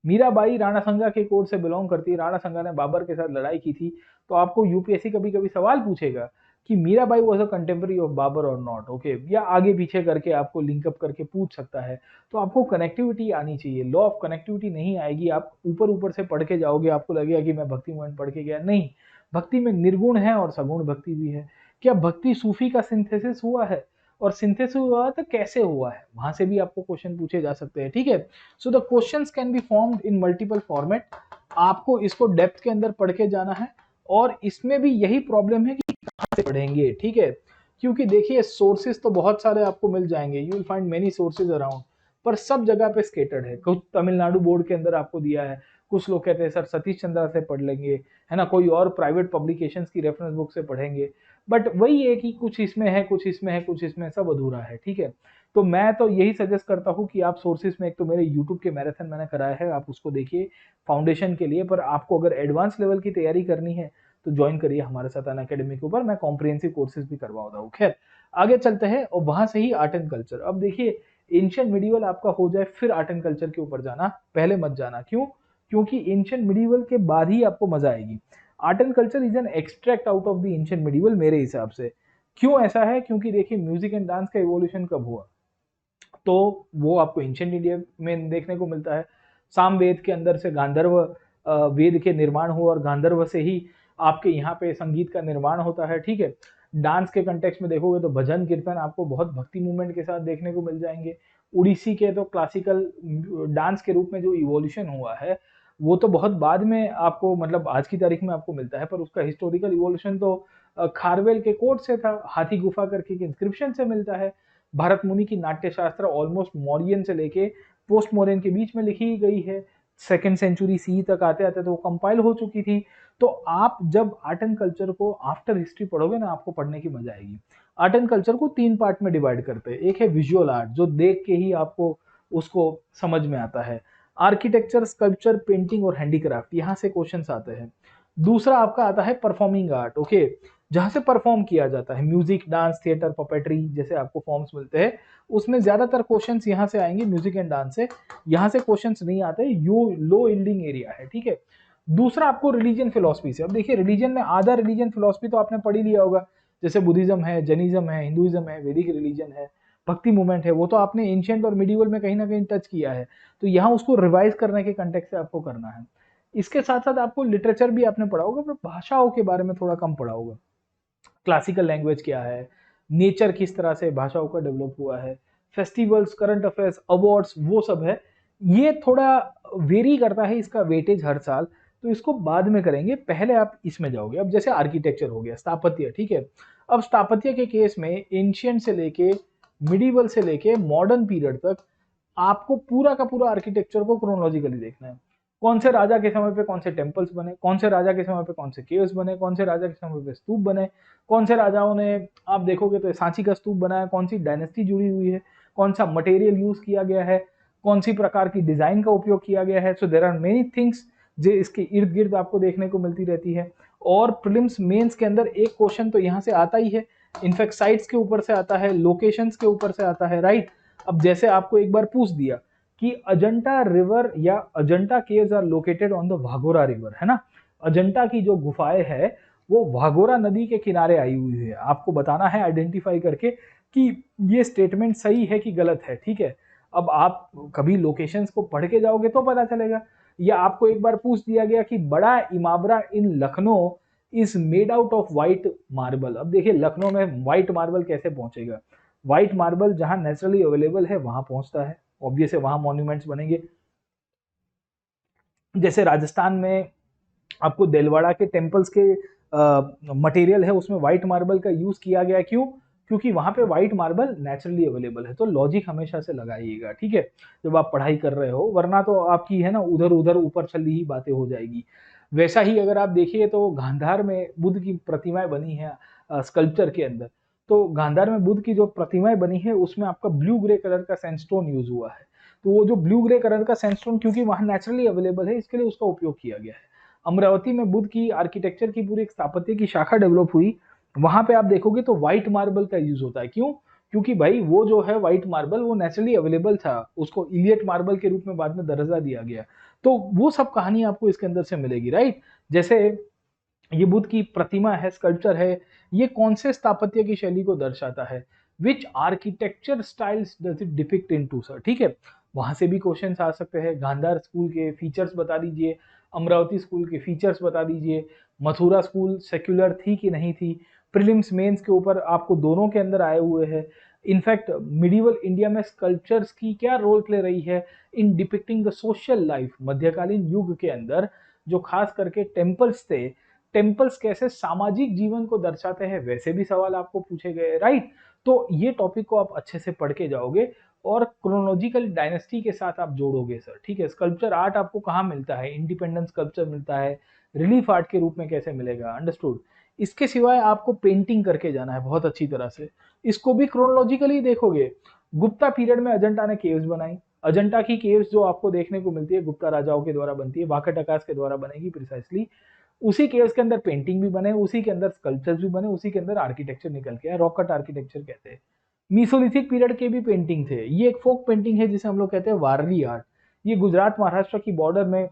मीराबाई राणा संगा के कोर्ट से बिलोंग करती है। राणा संगा ने बाबर के साथ लड़ाई की थी। तो आपको यूपीएससी कभी कभी सवाल पूछेगा कि Mirabai was a contemporary of Babur और नॉट, ओके, या आगे पीछे करके आपको लिंकअप करके पूछ सकता है। तो आपको कनेक्टिविटी आनी चाहिए। लॉ ऑफ कनेक्टिविटी नहीं आएगी, आप ऊपर ऊपर से पढ़ के जाओगे, आपको लगेगा कि मैं भक्ति मूवमेंट पढ़ के गया। नहीं, भक्ति में निर्गुण है और सगुण भक्ति भी है। क्या भक्ति सूफी का सिंथेसिस हुआ है, और सिंथेसिस हुआ तो कैसे हुआ है, वहां से भी आपको क्वेश्चन पूछे जा सकते हैं, ठीक है। So the questions can be formed in multiple format. आपको इसको डेप्थ के अंदर पढ़ के जाना है, और इसमें भी यही प्रॉब्लम है कि कहां से पढ़ेंगे, ठीक है। क्योंकि देखिए सोर्सेज तो बहुत सारे आपको मिल जाएंगे, you will find many sources around, पर सब जगह पे स्केटर्ड है। कुछ तमिलनाडु बोर्ड के अंदर आपको दिया है, कुछ लोग कहते हैं सर सतीश चंद्रा से पढ़ लेंगे, है ना, कोई और प्राइवेट पब्लिकेशंस की रेफरेंस बुक से पढ़ेंगे। बट वही है कि कुछ इसमें है, कुछ इसमें है, कुछ इसमें, सब अधूरा है, ठीक है। तो मैं तो यही सजेस्ट करता हूँ कि आप सोर्सेज में, एक तो मेरे यूट्यूब के मैराथन मैंने कराया है, आप उसको देखिए फाउंडेशन के लिए। पर आपको अगर एडवांस लेवल की तैयारी करनी है तो ज्वाइन करिए हमारे साथ अनअकैडमी के ऊपर, मैं कॉम्प्रिहेंसिव कोर्सेज भी करवाता हूँ। खैर आगे चलते हैं, और वहां से ही आर्ट एंड कल्चर। अब देखिए एंशिएंट मिडिवल आपका हो जाए, फिर आर्ट एंड कल्चर के ऊपर जाना, पहले मत जाना। क्यों? क्योंकि एंशिएंट मिडिवल के बाद ही आपको मजा आएगी। Art and culture is an extract out of the ancient medieval मेरे हिसाब से। क्यों ऐसा है? क्योंकि देखिए म्यूजिक एंड डांस का इवोल्यूशन कब हुआ, तो वो आपको एंशिएंट इंडिया में देखने को मिलता है। सामवेद के अंदर से गांधर्व वेद के निर्माण हुआ, और गांधर्व से ही आपके यहाँ पे संगीत का निर्माण होता है, ठीक है। डांस के कंटेक्स्ट में देखोगे तो भजन कीर्तन आपको बहुत भक्ति मूवमेंट के साथ देखने को मिल जाएंगे। उड़ीसी के तो क्लासिकल डांस के रूप में जो इवोल्यूशन हुआ है वो तो बहुत बाद में आपको, मतलब आज की तारीख में आपको मिलता है, पर उसका हिस्टोरिकल इवोल्यूशन तो खारवेल के कोर्ट से था, हाथी गुफा करके इंस्क्रिप्शन से मिलता है। भरत मुनि की नाट्य शास्त्र ऑलमोस्ट मौर्यन से लेके पोस्ट मौर्यन के बीच में लिखी गई है। 2nd सेंचुरी सी तक आते आते तो वो कंपाइल हो चुकी थी। तो आप जब आर्ट एंड कल्चर को आफ्टर हिस्ट्री पढ़ोगे ना, आपको पढ़ने की मजा आएगी। आर्ट एंड कल्चर को 3 पार्ट में डिवाइड करते हैं। एक है विजुअल आर्ट, जो देख के ही आपको उसको समझ में आता है। आर्किटेक्चर, स्कल्पचर, पेंटिंग और हैंडीक्राफ्ट, यहाँ से क्वेश्चंस आते हैं। दूसरा आपका आता है परफॉर्मिंग आर्ट, ओके, जहां से परफॉर्म किया जाता है। म्यूजिक, डांस, थिएटर, पपेट्री जैसे आपको फॉर्म्स मिलते हैं, उसमें ज्यादातर क्वेश्चंस यहाँ से आएंगे, म्यूजिक एंड डांस से। यहाँ से क्वेश्चंस नहीं आते, यो लो यील्डिंग एरिया है, ठीक है। दूसरा आपको रिलीजन फिलोसफी से। अब देखिए रिलीजन में आधा रिलीजन फिलोसफी तो आपने पढ़ ही लिया होगा, जैसे बुद्धिज्म है, जैनिज्म है, हिंदुइज्म है, वैदिक रिलीजन है, भक्ति मूवमेंट है, वो तो आपने एंशिएंट और मिडिवल में कहीं ना कहीं टच किया है। तो यहाँ उसको रिवाइज करने के कंटेक्स्ट से आपको करना है। इसके साथ साथ आपको लिटरेचर भी आपने पढ़ा होगा, पर भाषाओं के बारे में थोड़ा कम पढ़ा होगा। क्लासिकल लैंग्वेज क्या है, नेचर किस तरह से भाषाओं का डेवलप हुआ है, फेस्टिवल्स, करंट अफेयर्स, अवार्ड्स, वो सब है। ये थोड़ा वेरी करता है इसका वेटेज हर साल, तो इसको बाद में करेंगे, पहले आप इसमें जाओगे। अब जैसे आर्किटेक्चर हो गया, स्थापत्य, ठीक है। अब स्थापत्य के केस में एंशिएंट से लेके मिडिवल से लेके मॉडर्न पीरियड तक आपको पूरा का पूरा आर्किटेक्चर को क्रोनोलॉजिकली देखना है। कौन से राजा के समय पे कौन से टेम्पल्स बने, कौन से राजा के समय पे कौन से केव्स बने, कौन से राजा के समय पे स्तूप बने, कौन से राजाओं ने, आप देखोगे तो सांची का स्तूप बनाया, कौन सी डायनेस्टी जुड़ी हुई है, कौन सा मटेरियल यूज किया गया है, कौन सी प्रकार की डिजाइन का उपयोग किया गया है। So there are many things जो इसके इर्द गिर्द आपको देखने को मिलती रहती है। और प्रीलिम्स मेंस के अंदर एक क्वेश्चन तो यहाँ से आता ही है, इनफैक्ट साइट्स के ऊपर से आता है, लोकेशंस के ऊपर से आता है, राइट। अब जैसे आपको एक बार पूछ दिया कि अजंता रिवर या Ajanta caves are located on the Waghora river, है ना, अजंता की जो गुफाएं है वो वाघोरा नदी के किनारे आई हुई है। आपको बताना है आइडेंटिफाई करके कि ये स्टेटमेंट सही है कि गलत है, ठीक है। अब आप कभी लोकेशंस को पढ़ के जाओगे तो पता चलेगा। या आपको एक बार पूछ दिया गया कि बड़ा Imambara in Lucknow is made out of white marble. अब देखिए लखनऊ में व्हाइट मार्बल कैसे पहुंचेगा, व्हाइट मार्बल जहां नेचुरली अवेलेबल है वहां पहुंचता है, ऑब्वियस है वहां मॉन्यूमेंट्स बनेंगे। जैसे राजस्थान में आपको देलवाड़ा के टेम्पल्स के मटेरियल है उसमें व्हाइट मार्बल का यूज किया गया। क्यों? क्योंकि वहां पे व्हाइट मार्बल नेचुरली अवेलेबल है। तो लॉजिक हमेशा से लगाइएगा, ठीक है, जब आप पढ़ाई कर रहे हो, वरना तो आपकी है ना उधर उधर ऊपर चली ही बातें हो जाएगी। वैसा ही अगर आप देखिए तो गांधार में बुद्ध की प्रतिमाएं बनी है स्कल्पचर के अंदर। तो गांधार में बुद्ध की जो प्रतिमाएं बनी है उसमें आपका ब्लू ग्रे कलर का सैंडस्टोन यूज हुआ है। तो वो जो ब्लू ग्रे कलर का सैंडस्टोन क्योंकि वहां नेचुरली अवेलेबल है, इसके लिए उसका उपयोग किया गया है। अमरावती में बुद्ध की आर्किटेक्चर की पूरी एक स्थापत्य की शाखा डेवलप हुई, वहां पे आप देखोगे तो व्हाइट मार्बल का यूज होता है। क्यों? क्योंकि भाई वो जो है व्हाइट मार्बल वो नेचुरली अवेलेबल था, उसको इलियट मार्बल के रूप में बाद में दर्जा दिया गया। तो वो सब कहानी आपको इसके अंदर से मिलेगी, राइट। जैसे ये बुद्ध की प्रतिमा है, स्कल्पचर है, ये कौन से स्थापत्य की शैली को दर्शाता है, which architecture styles does it depict into sir, ठीक है। वहां से भी क्वेश्चंस आ सकते हैं। गांधार स्कूल के फीचर्स बता दीजिए, अमरावती स्कूल के फीचर्स बता दीजिए, मथुरा स्कूल सेक्युलर थी कि नहीं थी। प्रीलिम्स मेंस के ऊपर आपको दोनों के अंदर आए हुए हैं। इनफैक्ट मिडिवल इंडिया में स्कल्पचर्स की क्या रोल प्ले रही है इन डिपिक्टिंग द सोशल लाइफ, मध्यकालीन युग के अंदर जो खास करके टेम्पल्स थे, टेम्पल्स कैसे सामाजिक जीवन को दर्शाते हैं, वैसे भी सवाल आपको पूछे गए, राइट। तो ये टॉपिक को आप अच्छे से पढ़ के जाओगे और क्रोनोलॉजिकल डायनेस्टी के साथ आप जोड़ोगे सर, ठीक है। स्कल्पचर आर्ट आपको कहाँ मिलता है, इंडिपेंडेंस स्कल्पचर मिलता है, रिलीफ आर्ट के रूप में कैसे मिलेगा, अंडरस्टूड। इसके सिवाय आपको पेंटिंग करके जाना है बहुत अच्छी तरह से, इसको भी क्रोनोलॉजिकली देखोगे। गुप्ता पीरियड में अजंता ने केव्स बनाई, अजंता की केव्स जो आपको देखने को मिलती है गुप्ता राजाओं के द्वारा बनती है, वाकाटकास के द्वारा बनेगी प्रिसाइसली। उसी केव्स के अंदर पेंटिंग भी बने, उसी के अंदर स्कल्पचर्स भी बने, उसी के अंदर आर्किटेक्चर निकल के आया, रॉक कट आर्किटेक्चर कहते हैं। मीसोलिथिक पीरियड के भी पेंटिंग थे। ये एक फोक पेंटिंग है जिसे हम लोग कहते हैं वारली आर्ट। ये गुजरात महाराष्ट्र की बॉर्डर में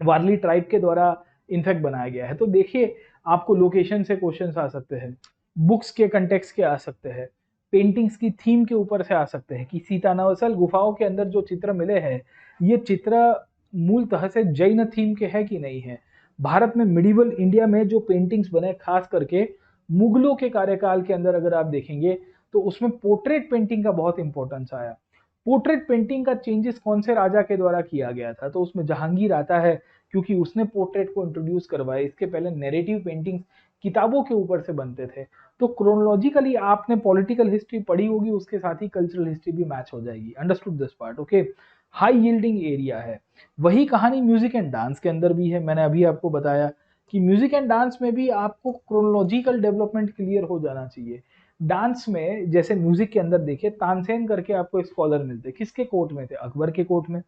वारली ट्राइब के द्वारा इनफैक्ट बनाया गया है। तो देखिए आपको लोकेशन से क्वेश्चंस आ सकते हैं, बुक्स के कंटेक्स्ट के आ सकते हैं, पेंटिंग्स की थीम के ऊपर से आ सकते हैं कि सीतानवसल गुफाओं के अंदर जो चित्र मिले हैं ये चित्र मूलतः से जैन थीम के है कि नहीं है। भारत में मिडिवल इंडिया में जो पेंटिंग्स बने खास करके मुगलों के कार्यकाल के अंदर अगर आप देखेंगे तो उसमें पोर्ट्रेट पेंटिंग का बहुत इंपॉर्टेंस आया। पोर्ट्रेट पेंटिंग का चेंजेस कौन से राजा के द्वारा किया गया था, तो उसमें जहांगीर आता है क्योंकि उसने पोर्ट्रेट को इंट्रोड्यूस करवाया। इसके पहले नैरेटिव पेंटिंग्स किताबों के ऊपर से बनते थे। तो क्रोनोलॉजिकली आपने पॉलिटिकल हिस्ट्री पढ़ी होगी, उसके साथ ही कल्चरल हिस्ट्री भी मैच हो जाएगी, understood this part, okay. High yielding area है, वही कहानी म्यूजिक एंड डांस के अंदर भी है। मैंने अभी आपको बताया कि म्यूजिक एंड डांस में भी आपको क्रोनोलॉजिकल डेवलपमेंट क्लियर हो जाना चाहिए। डांस में जैसे म्यूजिक के अंदर देखिए तानसेन करके आपको एक स्कॉलर मिलते, किसके कोर्ट में थे, अकबर के कोर्ट में।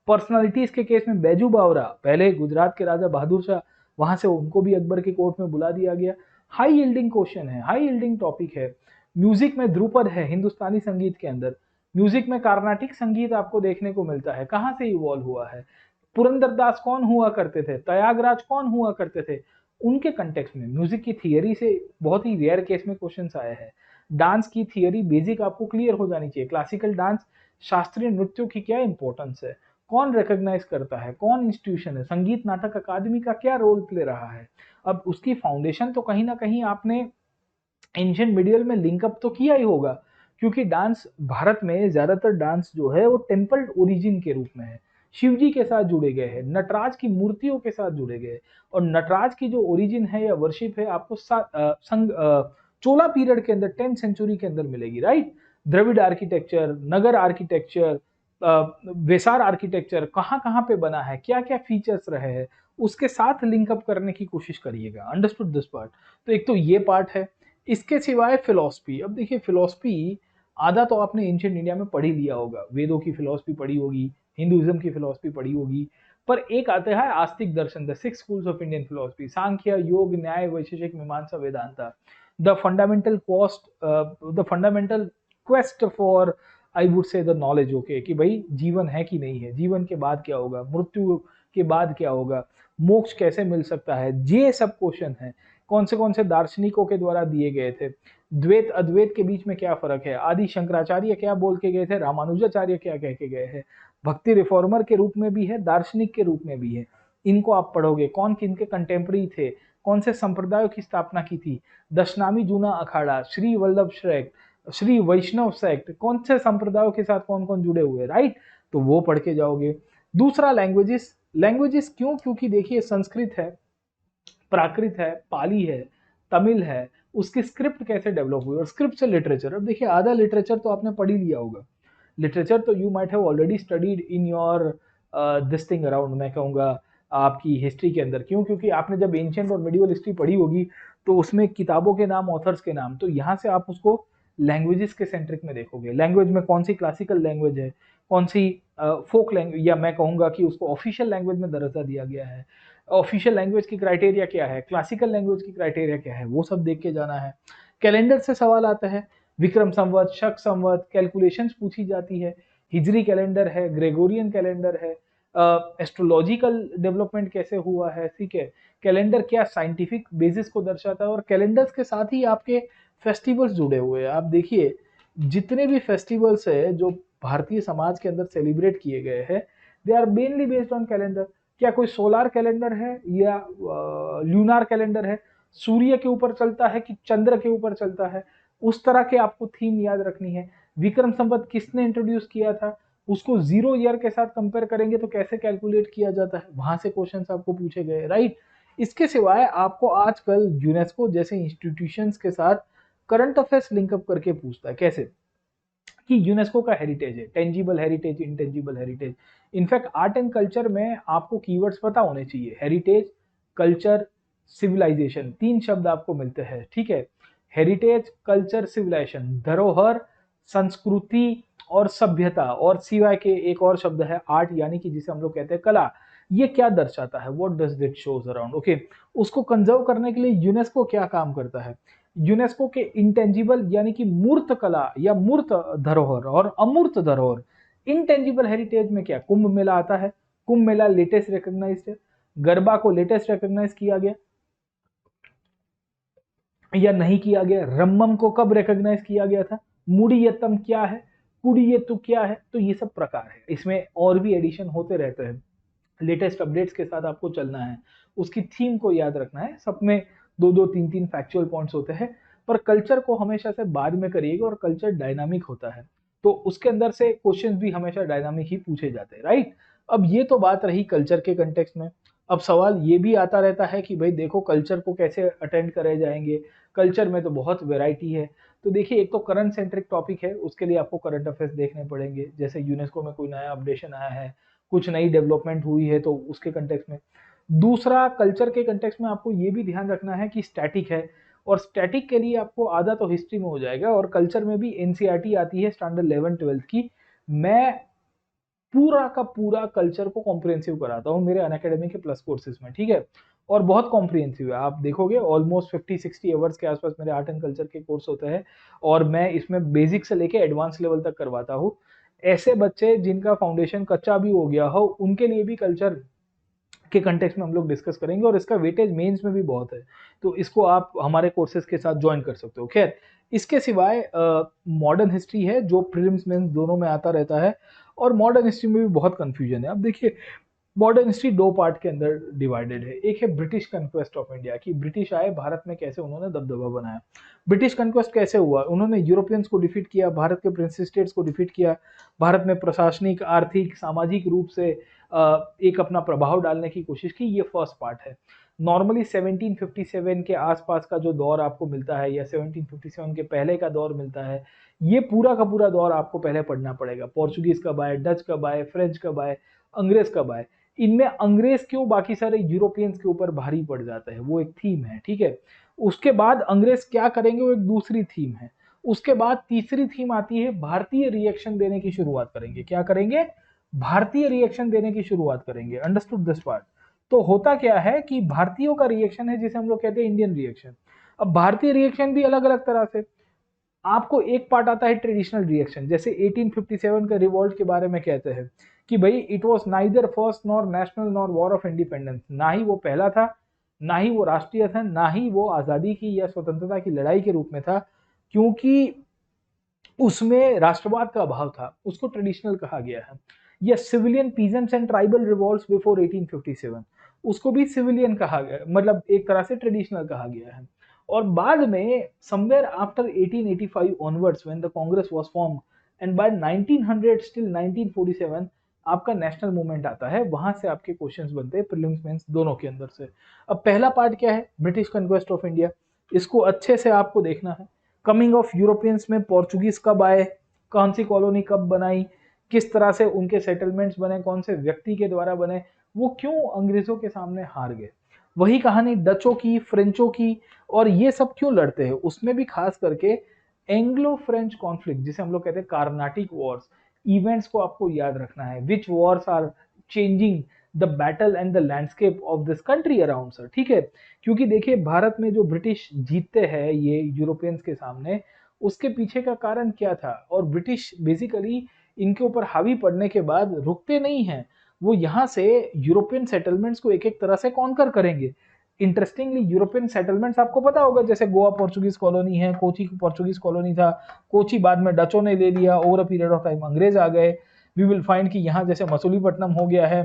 पर्सनालिटीज के केस में बैजू बावरा, पहले गुजरात के राजा बहादुर शाह, वहां से उनको भी अकबर के कोर्ट में बुला दिया गया। हाई यील्डिंग क्वेश्चन है, हाई यील्डिंग टॉपिक है। म्यूजिक में ध्रुपद है हिंदुस्तानी संगीत के अंदर, म्यूजिक में कार्नाटिक संगीत आपको देखने को मिलता है, कहाँ से इवॉल्व हुआ है। पुरंदरदास कौन हुआ करते थे, त्यागराज कौन हुआ करते थे, उनके कंटेक्स्ट में म्यूजिक की थियरी से बहुत ही रेयर केस में क्वेश्चंस आए हैं। डांस की थियरी बेसिक आपको क्लियर हो जानी चाहिए। क्लासिकल डांस, शास्त्रीय नृत्यों की क्या इंपॉर्टेंस है, कौन रिकॉग्नाइज करता है, कौन इंस्टीट्यूशन है, संगीत नाटक अकादमी का क्या रोल प्ले रहा है। अब उसकी फाउंडेशन तो कहीं ना कहीं आपने एंशिएंट मिडियल में लिंकअप तो किया ही होगा, क्योंकि डांस भारत में ज्यादातर डांस जो है वो टेम्पल ओरिजिन के रूप में है, शिव जी के साथ जुड़े गए हैं, नटराज की मूर्तियों के साथ जुड़े गए। और नटराज की जो ओरिजिन है या वर्शिप है आपको चोला पीरियड के अंदर 10th सेंचुरी के अंदर मिलेगी, राइट। द्रविड़ आर्किटेक्चर, नगर आर्किटेक्चर, वेसार आर्किटेक्चर कहाँ कहाँ पे बना है, क्या क्या फीचर्स रहे हैं, उसके साथ लिंकअप करने की कोशिश करिएगा, अंडरस्टूड दिस पार्ट। तो एक तो ये पार्ट है। इसके सिवाय फिलॉसफी, अब देखिए फिलॉसफी आधा तो आपने एंशिएंट इंडिया में पढ़ ही लिया होगा, वेदों की फिलॉसफी पढ़ी होगी, हिंदुइज्म की फिलॉसफी पढ़ी होगी। पर एक आता है आस्तिक दर्शन, the 6 schools of Indian philosophy, Sankhya, Yoga, Nyaya, Vaisheshika, Mimamsa, Vedanta. The fundamental quest for I would say the knowledge, okay, कि भाई जीवन है कि नहीं है, जीवन के बाद क्या होगा, मृत्यु के बाद क्या होगा, मोक्ष कैसे मिल सकता है, ये सब क्वेश्चन है। कौन से दार्शनिकों के द्वारा दिए गए थे, द्वैत अद्वैत के बीच में क्या फर्क है, आदि शंकराचार्य क्या बोल के गए थे, रामानुजाचार्य क्या कह के गए हैं, भक्ति रिफॉर्मर के रूप में भी है, दार्शनिक के रूप में भी है। इनको आप पढ़ोगे, कौन किन के कंटेम्प्रेरी थे, कौन से संप्रदायों की स्थापना की थी, दशनामी जूना अखाड़ा, श्री वल्लभ श्रेष्ठ, श्री वैष्णव सेक्ट, कौन से संप्रदायों के साथ कौन कौन जुड़े हुए, राइट। तो वो पढ़ के जाओगे। दूसरा लैंग्वेजेस, लैंग्वेजेस क्यों? क्योंकि देखिए संस्कृत है, प्राकृत है, पाली है, तमिल है, उसकी स्क्रिप्ट कैसे डेवलप हुई, और स्क्रिप्ट से लिटरेचर। अब देखिए आधा लिटरेचर तो आपने पढ़ ही लिया होगा, लिटरेचर तो you might have already studied in your this thing around, मैं कहूँगा आपकी हिस्ट्री के अंदर। क्यों? क्योंकि आपने जब एंशिएंट और मिडिवल हिस्ट्री पढ़ी होगी तो उसमें किताबों के नाम, ऑथर्स के नाम, तो यहाँ से आप उसको लैंग्वेजेस के सेंट्रिक में देखोगे। लैंग्वेज में कौन सी क्लासिकल लैंग्वेज है, कौन सी फोक लैंग्वेज, या मैं कहूँगा कि उसको ऑफिशियल लैंग्वेज में दर्जा दिया गया है, ऑफिशियल लैंग्वेज की क्राइटेरिया क्या है, क्लासिकल लैंग्वेज की क्राइटेरिया क्या है, वो सब देख के जाना है। कैलेंडर से सवाल आता है, विक्रम संवत, शक संवत, कैलकुलेशंस पूछी जाती है, हिजरी कैलेंडर है, ग्रेगोरियन कैलेंडर है, एस्ट्रोलॉजिकल डेवलपमेंट कैसे हुआ है, ठीक है, कैलेंडर क्या साइंटिफिक बेसिस को दर्शाता है, और कैलेंडर्स के साथ ही आपके फेस्टिवल्स जुड़े हुए हैं। आप देखिए जितने भी फेस्टिवल्स है जो भारतीय समाज के अंदर सेलिब्रेट किए गए हैं, they are mainly based on calendar. क्या कोई सोलार कैलेंडर है या ल्यूनार कैलेंडर है, सूर्य के ऊपर चलता है कि चंद्र के ऊपर चलता है, उस तरह के आपको थीम याद रखनी है। विक्रम संवत किसने इंट्रोड्यूस किया था, उसको 0 ईयर के साथ कंपेयर करेंगे तो कैसे कैलकुलेट किया जाता है, वहां से क्वेश्चंस आपको पूछे गए, राइट। इसके सिवाय आपको आजकल यूनेस्को जैसे इंस्टीट्यूशंस के साथ करंट अफेयर्स लिंकअप करके पूछता है। कैसे? कि यूनेस्को का हेरिटेज है, tangible heritage, intangible heritage. In fact art and culture में आपको कीवर्ड्स पता होने चाहिए, हेरिटेज, कल्चर, सिविलाइजेशन, 3 शब्द आपको मिलते हैं, ठीक है। हेरिटेज, कल्चर, सिविलाइजेशन, धरोहर, संस्कृति और सभ्यता, और सिवाय के एक और शब्द है आर्ट, यानी कि जिसे हम लोग कहते हैं कला। ये क्या दर्शाता है, what does it shows around, okay. उसको कंजर्व करने के लिए यूनेस्को क्या काम करता है, यूनेस्को के इंटेंजिबल यानी कि मूर्त कला या मूर्त धरोहर और अमूर्त धरोहर, इंटेंजिबल हेरिटेज में क्या, कुंभ मेला आता है, कुंभ मेला लेटेस्ट रिकॉग्नाइज्ड है, गरबा को लेटेस्ट रिकॉग्नाइज किया गया या नहीं किया गया, रम्मम को कब रिकॉग्नाइज किया गया था, मुड़ियत्तम क्या है, कुड़ियत्तु क्या है, तो ये सब प्रकार है। इसमें और भी एडिशन होते रहते हैं, लेटेस्ट अपडेट्स के साथ आपको चलना है, उसकी थीम को याद रखना है। सब में 2-2, 3-3 फैक्चुअल पॉइंट्स होते हैं, पर कल्चर को हमेशा से बाद में करिएगा, और कल्चर डायनामिक होता है तो उसके अंदर से क्वेश्चंस भी हमेशा डायनामिक ही पूछे जाते हैं, राइट। अब ये तो बात रही कल्चर के कंटेक्स्ट में। अब सवाल ये भी आता रहता है कि भाई देखो कल्चर को कैसे अटेंड करे जाएंगे, कल्चर में तो बहुत वेराइटी है। तो देखिए एक तो करंट सेंट्रिक टॉपिक है, उसके लिए आपको करंट अफेयर्स देखने पड़ेंगे, जैसे यूनेस्को में कोई नया अपडेशन आया है, कुछ नई डेवलपमेंट हुई है तो उसके कंटेक्स्ट में। दूसरा कल्चर के कंटेक्स्ट में आपको ये भी ध्यान रखना है कि स्टैटिक है, और स्टैटिक के लिए आपको आधा तो हिस्ट्री में हो जाएगा, और कल्चर में भी एनसीईआरटी आती है स्टैंडर्ड 11-12 की। मैं पूरा का पूरा कल्चर को कॉम्प्रिहेंसिव कराता हूँ मेरे अनअकैडमी के प्लस कोर्सेज में, ठीक है, और बहुत कॉम्प्रिहेंसिव है। आप देखोगे ऑलमोस्ट 50-60 आवर्स के आसपास मेरे आर्ट एंड कल्चर के कोर्स होते हैं, और मैं इसमें बेसिक से लेके एडवांस लेवल तक करवाता हूँ। ऐसे बच्चे जिनका फाउंडेशन कच्चा भी हो गया हो, उनके लिए भी कल्चर के कंटेक्स्ट में हम लोग डिस्कस करेंगे, और इसका वेटेज मेंस में भी बहुत है, तो इसको आप हमारे कोर्सेज के साथ ज्वाइन कर सकते हो। खैर इसके सिवाय मॉडर्न हिस्ट्री है जो प्रीलिम्स मेंस दोनों में आता रहता है, और मॉडर्न हिस्ट्री में भी बहुत कंफ्यूजन है। अब देखिए मॉडर्न हिस्ट्री 2 पार्ट के अंदर डिवाइडेड है। एक है ब्रिटिश कंक्वेस्ट ऑफ इंडिया, कि ब्रिटिश आए भारत में, कैसे उन्होंने दबदबा बनाया। ब्रिटिश कंक्वेस्ट कैसे हुआ, उन्होंने यूरोपियंस को डिफीट किया, भारत के प्रिंस स्टेट्स को डिफीट किया, भारत में प्रशासनिक, आर्थिक, सामाजिक रूप से एक अपना प्रभाव डालने की कोशिश की। ये फर्स्ट पार्ट है। नॉर्मली 1757 के आसपास का जो दौर आपको मिलता है, या 1757 के पहले का दौर मिलता है, ये पूरा का पूरा दौर आपको पहले पढ़ना पड़ेगा। पोर्चुगीज कब आए, डच कब आए, फ्रेंच कब आए, अंग्रेज कब आए। इनमें अंग्रेज क्यों बाकी सारे यूरोपियंस के ऊपर भारी पड़ जाता है, वो एक थीम है, ठीक है। उसके बाद अंग्रेज क्या करेंगे, वो एक दूसरी थीम है। उसके बाद तीसरी थीम आती है, भारतीय रिएक्शन देने की शुरुआत करेंगे। क्या करेंगे, भारतीय रिएक्शन देने की शुरुआत करेंगे। Understood this part. तो होता क्या है कि भारतीयों का रिएक्शन है जिसे हम लोग कहते हैं इंडियन रिएक्शन। अब भारतीय रिएक्शन भी अलग अलग तरह से, आपको एक पार्ट आता है ट्रेडिशनल रिएक्शन, जैसे 1857 का रिवॉल्ट के बारे में कहते हैं कि भाई it was neither first nor national nor war of independence, ना ही वो पहला था, ना ही वो राष्ट्रीय था, ना ही वो आजादी की या स्वतंत्रता की लड़ाई के रूप में था, क्योंकि उसमें राष्ट्रवाद का अभाव था, उसको ट्रेडिशनल कहा गया है। या civilian peasants and tribal revolts before 1857, उसको भी सिविलियन कहा गया, मतलब एक तरह से ट्रेडिशनल कहा गया है। और बाद में somewhere after 1885 onwards when the Congress was formed and by 1900 still 1947 आपका नेशनल मूवमेंट आता है, वहां से आपके क्वेश्चंस बनते हैं प्रीलिम्स मेंस दोनों के अंदर से। अब पहला पार्ट क्या है, ब्रिटिश कन्क्वेस्ट ऑफ इंडिया, इसको अच्छे से आपको देखना है। कमिंग ऑफ यूरोपियंस में पोर्चुगीज कब आए, कौन सी कॉलोनी कब बनाई, किस तरह से उनके सेटलमेंट्स बने, कौन से व्यक्ति के द्वारा बने, वो क्यों अंग्रेजों के सामने हार गए। वही कहानी डचों की, फ्रेंचों की, और ये सब क्यों लड़ते हैं, उसमें भी खास करके एंग्लो फ्रेंच कॉन्फ्लिक्ट जिसे हम लोग कहते हैं कार्नाटिक वॉर्स, इवेंट्स को आपको याद रखना है। Which wars are changing the battle and the landscape of this country around sir, ठीक है। क्योंकि देखिए भारत में जो ब्रिटिश जीतते हैं ये यूरोपियंस के सामने, उसके पीछे का कारण क्या था, और ब्रिटिश बेसिकली इनके ऊपर हावी पड़ने के बाद रुकते नहीं हैं, वो यहाँ से यूरोपियन सेटलमेंट्स को एक एक तरह से कॉन्कर करेंगे। इंटरेस्टिंगली यूरोपियन सेटलमेंट्स आपको पता होगा, जैसे गोवा पोर्चुगीज कॉलोनी है, कोची पोर्चुगीज कॉलोनी था, कोची बाद में डचों ने ले लिया, over a period of time अंग्रेज आ गए। वी विल फाइंड कि यहाँ जैसे मसूलीपट्टनम हो गया है,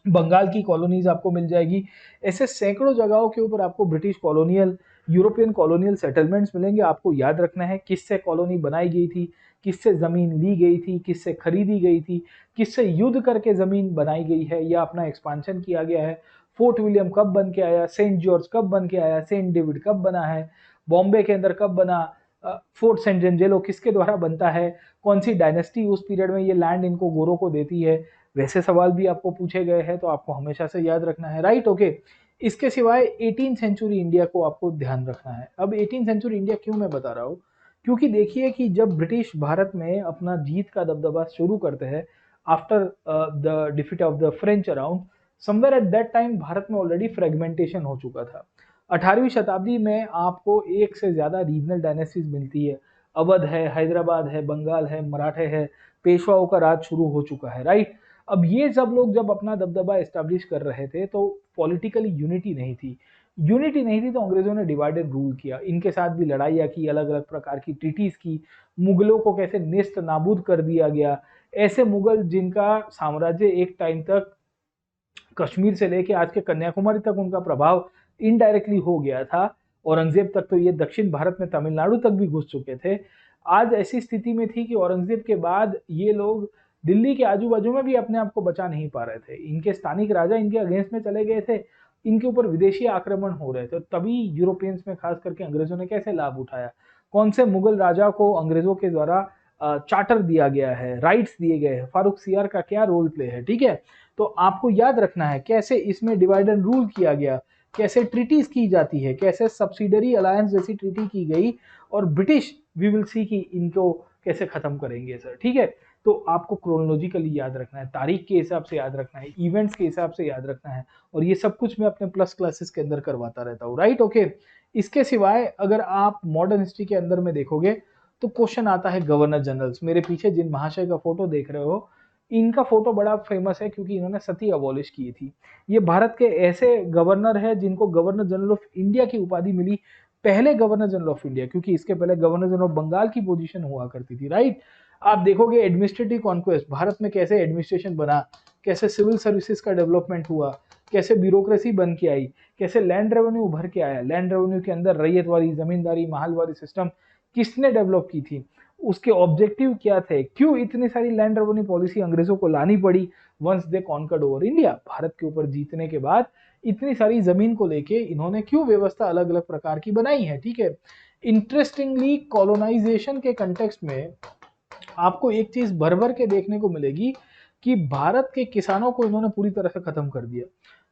बंगाल की कॉलोनीज आपको मिल जाएगी, ऐसे सैकड़ों जगहों के ऊपर आपको British colonial, European colonial settlements मिलेंगे। आपको याद रखना है किससे कॉलोनी बनाई गई थी, किससे जमीन ली गई थी, किससे खरीदी गई थी, किससे युद्ध करके जमीन बनाई गई है या अपना एक्सपांशन किया गया है, फोर्ट विलियम कब बन के आया, सेंट जॉर्ज कब बन के आया, सेंट डेविड कब बना है, बॉम्बे के अंदर कब बना, फोर्ट सेंट एंजेलो किसके द्वारा बनता है, कौन सी डायनेस्टी उस पीरियड में ये लैंड इनको गोरों को देती है, वैसे सवाल भी आपको पूछे गए हैं, तो आपको हमेशा से याद रखना है, राइट, ओके। इसके सिवाय 18 सेंचुरी इंडिया को आपको ध्यान रखना है। अब 18 सेंचुरी इंडिया क्यों मैं बता रहा हूँ, क्योंकि देखिए कि जब ब्रिटिश भारत में अपना जीत का दबदबा शुरू करते हैं after the defeat of the French around, somewhere at that time Bharat में ऑलरेडी फ्रेगमेंटेशन हो चुका था। 18वीं शताब्दी में आपको एक से ज्यादा रीजनल डायनेस्टीज मिलती है, अवध है, हैदराबाद है, बंगाल है, मराठे है, पेशवाओं का राज शुरू हो चुका है, राइट। अब ये सब लोग जब अपना दबदबा एस्टेब्लिश कर रहे थे तो पॉलिटिकली यूनिटी नहीं थी, यूनिटी नहीं थी, तो अंग्रेजों ने डिवाइड एंड रूल किया, इनके साथ भी लड़ाइयाँ की, अलग अलग प्रकार की ट्रीटीज की, मुगलों को कैसे नेस्त नाबूद कर दिया गया। ऐसे मुगल जिनका साम्राज्य एक टाइम तक कश्मीर से लेके आज के कन्याकुमारी तक उनका प्रभाव इनडायरेक्टली हो गया था, औरंगजेब तक तो ये दक्षिण भारत में तमिलनाडु तक भी घुस चुके थे। आज ऐसी स्थिति में थी कि औरंगजेब के बाद ये लोग दिल्ली के आजू बाजू में भी अपने आप को बचा नहीं पा रहे थे, इनके स्थानिक राजा इनके अगेंस्ट में चले गए थे, इनके ऊपर विदेशी आक्रमण हो रहे थे। तभी यूरोपियंस में खास करके अंग्रेजों ने कैसे लाभ उठाया, कौन से मुगल राजा को अंग्रेजों के द्वारा चार्टर दिया गया है, राइट्स दिए गए हैं, फारूक सियार का क्या रोल प्ले है, ठीक है। तो आपको याद रखना है कैसे इसमें डिवाइड एंड रूल किया गया, कैसे ट्रीटीज की जाती है, कैसे सब्सिडरी अलायंस जैसी ट्रीटी की गई, और ब्रिटिश वी विल सी कि इनको कैसे खत्म करेंगे सर, ठीक है। तो आपको क्रोनोलॉजिकली याद रखना है, तारीख के हिसाब से याद रखना है, इवेंट्स के हिसाब से याद रखना है, और ये सब कुछ मैं अपने प्लस क्लासेस के अंदर करवाता रहता हूँ, राइट, ओके। इसके सिवाय अगर आप मॉडर्न हिस्ट्री के अंदर में देखोगे तो क्वेश्चन आता है गवर्नर जनरल्स। मेरे पीछे जिन महाशय का फोटो देख रहे हो, इनका फोटो बड़ा फेमस है क्योंकि इन्होंने सती अबॉलिश की थी। ये भारत के ऐसे गवर्नर है जिनको गवर्नर जनरल ऑफ इंडिया की उपाधि मिली, पहले गवर्नर जनरल ऑफ इंडिया, क्योंकि इसके पहले गवर्नर जनरल ऑफ बंगाल की पोजीशन हुआ करती थी, राइट। आप देखोगे एडमिनिस्ट्रेटिव कॉन्क्वेस्ट, भारत में कैसे एडमिनिस्ट्रेशन बना, कैसे सिविल सर्विसेज का डेवलपमेंट हुआ, कैसे ब्यूरोक्रेसी बन के आई, कैसे लैंड रेवेन्यू उभर के आया, लैंड रेवेन्यू के अंदर रैयतवारी, जमींदारी, महलवारी सिस्टम किसने डेवलप की थी, उसके ऑब्जेक्टिव क्या थे, क्यों इतनी सारी लैंड रेवेन्यू पॉलिसी अंग्रेजों को लानी पड़ी once they conquered over India. Bharat के ऊपर जीतने के बाद इतनी सारी जमीन को लेके इन्होंने क्यों व्यवस्था अलग अलग प्रकार की बनाई है, ठीक है। इंटरेस्टिंगली कॉलोनाइजेशन के कंटेक्स्ट में आपको एक चीज भर भर के देखने को मिलेगी कि भारत के किसानों को इन्होंने पूरी तरह से खत्म कर दिया।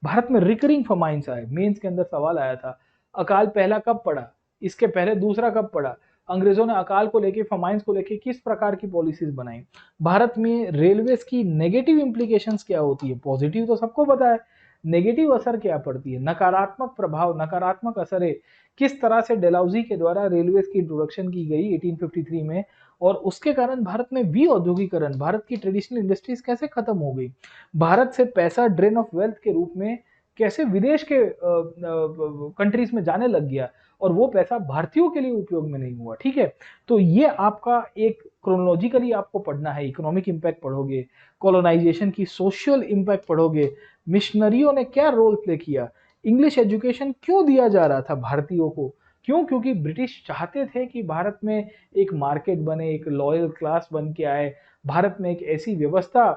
भारत में रिकरिंग फमाइंस आए, मेंस के अंदर सवाल आया था अकाल पहला कब पड़ा, इसके पहले दूसरा कब पड़ा, अंग्रेजों ने अकाल को लेके, फमाइंस को लेके किस प्रकार की पॉलिसीज बनाई, भारत में रेलवेज की नेगेटिव इंप्लीकेशंस क्या होती है, पॉजिटिव तो सबको पता है, नेगेटिव असर क्या पड़ती है, नकारात्मक प्रभाव, नकारात्मक असर है, किस तरह से डेलाउजी के द्वारा रेलवेज की इंट्रोडक्शन की गई 1853 में, और उसके कारण भारत में भी औद्योगिकरण, भारत की ट्रेडिशनल इंडस्ट्रीज कैसे खत्म हो गई, भारत से पैसा ड्रेन ऑफ वेल्थ के रूप में कैसे विदेश के कंट्रीज में जाने लग गया, और वो पैसा भारतीयों के लिए उपयोग में नहीं हुआ, ठीक है। तो ये आपका एक क्रोनोलॉजिकली आपको पढ़ना है, इकोनॉमिक इंपैक्ट पढ़ोगे, कॉलोनाइजेशन की सोशल इंपैक्ट पढ़ोगे, मिशनरियों ने क्या रोल प्ले किया, इंग्लिश एजुकेशन क्यों दिया जा रहा था भारतीयों को, क्यों, क्योंकि ब्रिटिश चाहते थे कि भारत में एक मार्केट बने, एक लॉयल क्लास बन के आए, भारत में एक ऐसी व्यवस्था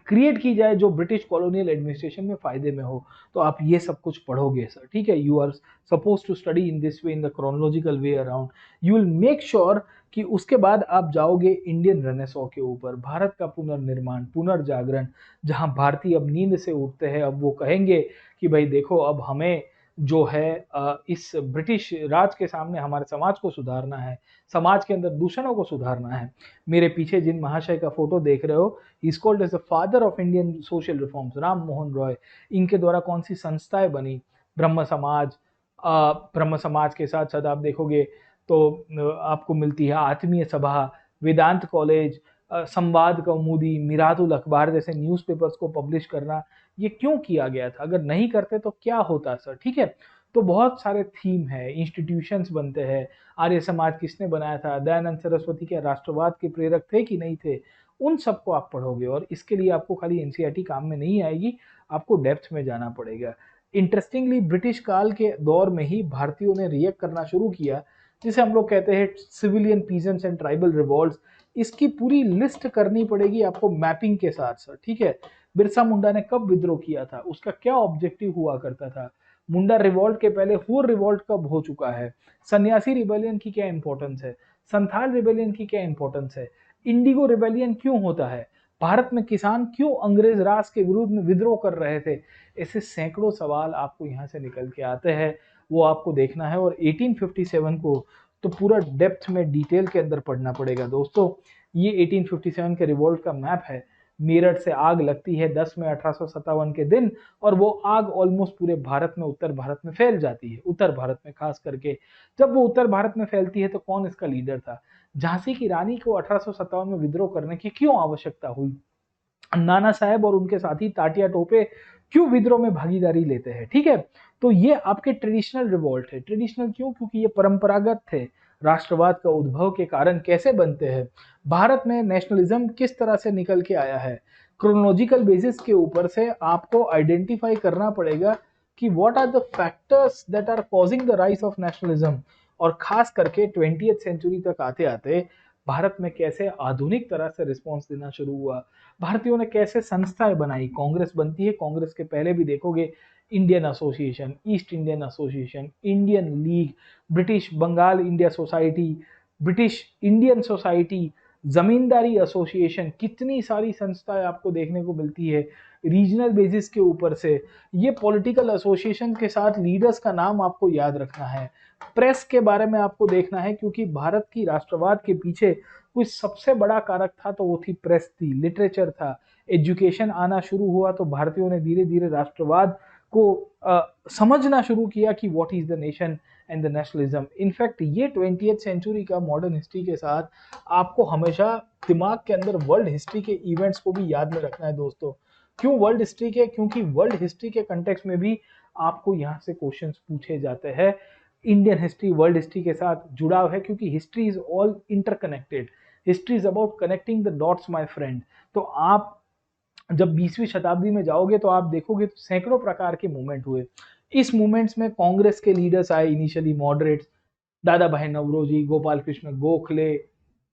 क्रिएट की जाए जो ब्रिटिश कॉलोनियल एडमिनिस्ट्रेशन में फायदे में हो। तो आप ये सब कुछ पढ़ोगे सर, ठीक है। You are suppose to study in this way, in the chronological way around. You will make sure कि उसके बाद आप जाओगे इंडियन रेनेसॉ के ऊपर, भारत का पुनर्निर्माण, पुनर्जागरण, जहां भारतीय अब नींद से उठते हैं। अब वो कहेंगे कि भाई देखो, अब हमें जो है इस ब्रिटिश राज के सामने हमारे समाज को सुधारना है, समाज के अंदर दूषणों को सुधारना है। मेरे पीछे जिन महाशय का फोटो देख रहे हो, he is called as the father of Indian social reforms, Ram Mohan Roy. इनके द्वारा कौन सी संस्थाएं बनी? ब्रह्म समाज, ब्रह्म समाज के साथ साथ आप देखोगे तो आपको मिलती है आत्मीय सभा, वेदांत कॉलेज, संवाद कौमुदी, मिरातुल अखबार जैसे न्यूज़पेपर्स को पब्लिश करना। ये क्यों किया गया था? अगर नहीं करते तो क्या होता सर, ठीक है। तो बहुत सारे थीम है, इंस्टीट्यूशंस बनते हैं। आर्य समाज किसने बनाया था? दयानंद सरस्वती के राष्ट्रवाद के प्रेरक थे कि नहीं थे? उन सबको आप पढ़ोगे, और इसके लिए आपको खाली एनसीईआरटी काम में नहीं आएगी, आपको डेप्थ में जाना पड़ेगा। इंटरेस्टिंगली ब्रिटिश काल के दौर में ही भारतीयों ने रिएक्ट करना शुरू किया, जिसे हम लोग कहते हैं civilian peasants and tribal revolts. इसकी पूरी लिस्ट करनी पड़ेगी आपको मैपिंग के साथ सर, ठीक है। बिरसा मुंडा ने कब विद्रोह किया था? उसका क्या ऑब्जेक्टिव हुआ करता था? मुंडा रिवॉल्ट के पहले हुर रिवॉल्ट कब हो चुका है? सन्यासी रिबेलियन की क्या इंपॉर्टेंस है? संथाल रिबेलियन की क्या इंपॉर्टेंस है? इंडिगो रिबेलियन क्यों होता है? भारत में किसान क्यों अंग्रेज राज के विरुद्ध में विद्रोह कर रहे थे? ऐसे सैकड़ों सवाल आपको यहाँ से निकल के आते हैं, वो आपको देखना है। और 1857 को तो पूरा डेप्थ में डिटेल के अंदर पढ़ना पड़ेगा दोस्तों। ये 1857 के रिवॉल्ट का मैप है। मेरठ से आग लगती है 10 में 1857 के दिन, और वो आग ऑलमोस्ट पूरे भारत में, उत्तर भारत में फैल जाती है, उत्तर भारत में खास करके। जब वो उत्तर भारत में फैलती है तो कौन इसका लीडर था? झांसी की रानी को 1857 में विद्रोह करने की क्यों आवश्यकता हुई? नाना साहेब और उनके साथी ताटिया टोपे क्यों विद्रोह में भागीदारी लेते हैं, ठीक है। तो ये आपके ट्रेडिशनल रिवॉल्ट है। ट्रेडिशनल क्यों? क्योंकि ये परंपरागत थे। राष्ट्रवाद का उद्भव के कारण कैसे बनते हैं? भारत में नेशनलिज्म किस तरह से निकल के आया है? क्रोनोलॉजिकल बेसिस के ऊपर से आपको आइडेंटिफाई करना पड़ेगा कि what are the factors that are causing the rise of nationalism. और खास करके 20th सेंचुरी तक आते आते भारत में कैसे आधुनिक तरह से रिस्पॉन्स देना शुरू हुआ, भारतीयों ने कैसे संस्थाएं बनाई। कांग्रेस बनती है, कांग्रेस के पहले भी देखोगे Indian association, East Indian association, Indian league, British Bengal India society, British Indian society, zamindari association, कितनी सारी संस्थाएं आपको देखने को मिलती है रीजनल बेसिस के ऊपर से। ये पॉलिटिकल एसोसिएशन के साथ लीडर्स का नाम आपको याद रखना है। प्रेस के बारे में आपको देखना है, क्योंकि भारत की राष्ट्रवाद के पीछे कोई सबसे बड़ा कारक था तो वो थी प्रेस थी, लिटरेचर था। एजुकेशन आना शुरू हुआ तो भारतीयों ने धीरे धीरे राष्ट्रवाद को समझना शुरू किया कि what is the nation and the nationalism. In fact ये 20th सेंचुरी का मॉडर्न हिस्ट्री के साथ आपको हमेशा दिमाग के अंदर वर्ल्ड हिस्ट्री के इवेंट्स को भी याद में रखना है दोस्तों। क्यों वर्ल्ड हिस्ट्री के? क्योंकि वर्ल्ड हिस्ट्री के कंटेक्स्ट में भी आपको यहाँ से क्वेश्चंस पूछे जाते हैं। इंडियन हिस्ट्री वर्ल्ड हिस्ट्री के साथ जुड़ाव है, क्योंकि history is all interconnected. History is about connecting the dots my friend. तो आप जब 20वीं शताब्दी में जाओगे तो आप देखोगे तो सैकड़ों प्रकार के मूवमेंट हुए। इस मूवमेंट्स में कांग्रेस के लीडर्स आए, इनिशियली मॉडरेट्स, दादा भाई नवरोजी, गोपाल कृष्ण गोखले,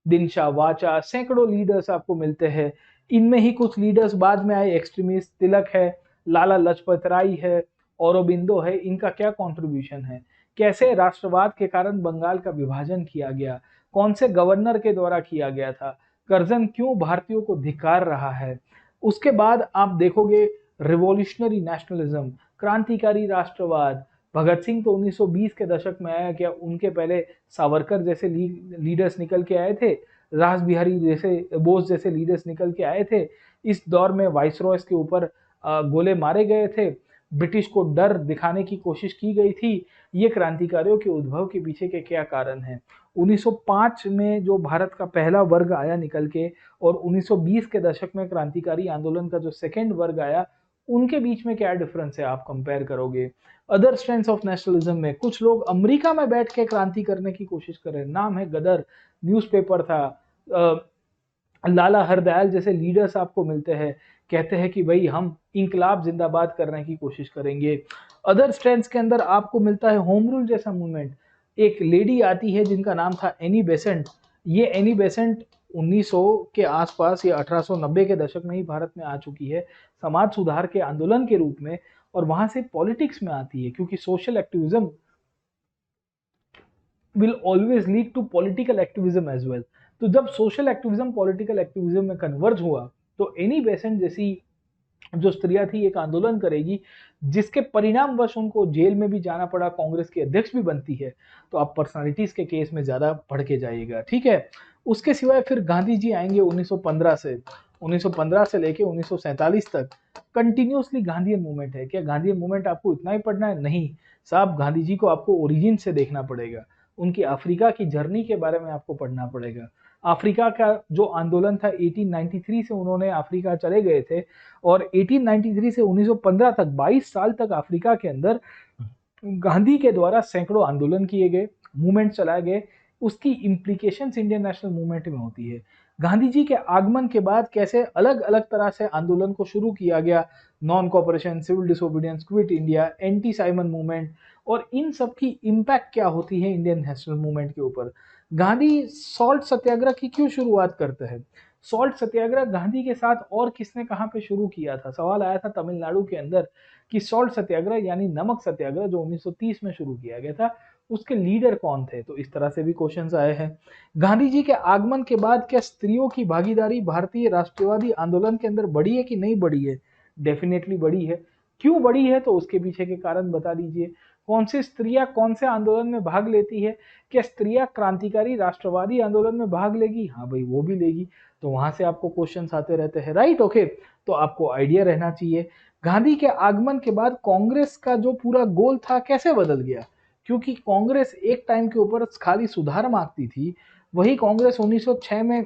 दिनशा वाचा, सैकड़ों लीडर्स आपको मिलते हैं। इनमें ही कुछ लीडर्स बाद में आए एक्सट्रीमिस्ट, तिलक है, लाला लजपत राय है, औरोबिंदो है। इनका क्या कंट्रीब्यूशन है? कैसे राष्ट्रवाद के कारण बंगाल का विभाजन किया गया, कौन से गवर्नर के द्वारा किया गया था, कर्जन क्यों भारतीयों को धिक्कार रहा है। उसके बाद आप देखोगे रिवॉल्यूशनरी नेशनलिज्म, क्रांतिकारी राष्ट्रवाद। भगत सिंह तो 1920 के दशक में आया, क्या उनके पहले सावरकर जैसे लीडर्स निकल के आए थे, रास बिहारी जैसे बोस जैसे लीडर्स निकल के आए थे? इस दौर में वाइसरॉयस के ऊपर गोले मारे गए थे, ब्रिटिश को डर दिखाने की कोशिश की गई थी। ये क्रांतिकारियों के उद्भव के पीछे के क्या कारण हैं? 1905 में जो भारत का पहला वर्ग आया निकल के, और 1920 के दशक में क्रांतिकारी आंदोलन का जो सेकेंड वर्ग आया, उनके बीच में क्या डिफरेंस है आप कंपेयर करोगे? अदर स्ट्रेंथ्स ऑफ नेशनलिज्म में कुछ लोग अमेरिका में बैठ के क्रांति करने की कोशिश कर रहे हैं। नाम है गदर, न्यूज़पेपर था। लाला हरदयाल जैसे लीडर्स आपको मिलते हैं, कहते हैं कि भाई हम इंकलाब जिंदाबाद करने की कोशिश करेंगे। अदर स्ट्रेंथ्स के अंदर आपको मिलता है होम रूल जैसा मूवमेंट। एक लेडी आती है जिनका नाम था एनी बेसेंट। ये एनी बेसेंट 1900 के आसपास या 1890 के दशक में ही भारत में आ चुकी है समाज सुधार के आंदोलन के रूप में, और वहां से पॉलिटिक्स में आती है, क्योंकि social activism will always lead to political activism as well. तो जब सोशल एक्टिविज्म पॉलिटिकल एक्टिविज्म में कन्वर्ज हुआ तो एनी बेसेंट जैसी जो स्त्रियां थी एक आंदोलन करेगी, जिसके परिणामवश उनको जेल में भी जाना पड़ा, कांग्रेस की अध्यक्ष भी बनती है। तो आप पर्सनालिटीज के केस में ज्यादा बढ़ के जाइएगा, ठीक है। उसके सिवाय फिर गांधी जी आएंगे 1915 से लेके 1947 तक कंटिन्यूसली गांधीयन मूवमेंट है। क्या गांधीयन मूवमेंट आपको इतना ही पढ़ना है? नहीं साहब, गांधी जी को आपको ओरिजिन से देखना पड़ेगा, उनकी अफ्रीका की जर्नी के बारे में आपको पढ़ना पड़ेगा। अफ्रीका का जो आंदोलन था 1893 से उन्होंने अफ्रीका चले गए थे, और 1893 से 1915 तक 22 साल तक अफ्रीका के अंदर गांधी के द्वारा सैकड़ों आंदोलन किए गए, मूवमेंट चलाए गए। उसकी इम्प्लीकेशंस इंडियन नेशनल मूवमेंट में होती है। गांधी जी के आगमन के बाद कैसे अलग अलग तरह से आंदोलन को शुरू किया गया, non cooperation, civil disobedience, quit India, anti Simon movement, और इन सब की इम्पैक्ट क्या होती है इंडियन नेशनल मूवमेंट के ऊपर। गांधी सॉल्ट सत्याग्रह की क्यों शुरुआत करते हैं? सॉल्ट सत्याग्रह गांधी के साथ और किसने कहां पे शुरू किया था? सवाल आया था तमिलनाडु के अंदर कि सॉल्ट सत्याग्रह यानी नमक सत्याग्रह जो 1930 में शुरू किया गया था, उसके लीडर कौन थे? तो इस तरह से भी क्वेश्चंस आए हैं। गांधी जी के आगमन के बाद क्या स्त्रियों की भागीदारी भारतीय राष्ट्रवादी आंदोलन के अंदर बढ़ी है कि नहीं बढ़ी है? डेफिनेटली बढ़ी है। क्यों बढ़ी है? तो उसके पीछे के कारण बता दीजिए। कौन सी स्त्रियां कौन से आंदोलन में भाग लेती है? क्या स्त्रियां क्रांतिकारी राष्ट्रवादी आंदोलन में भाग लेगी? हाँ भाई, वो भी लेगी। तो वहां से आपको क्वेश्चंस आते रहते हैं, राइट? ओके, तो आपको आइडिया रहना चाहिए। गांधी के आगमन के बाद कांग्रेस का जो पूरा गोल था कैसे बदल गया? क्योंकि कांग्रेस एक टाइम के ऊपर खाली सुधार मांगती थी, वही कांग्रेस 1906 में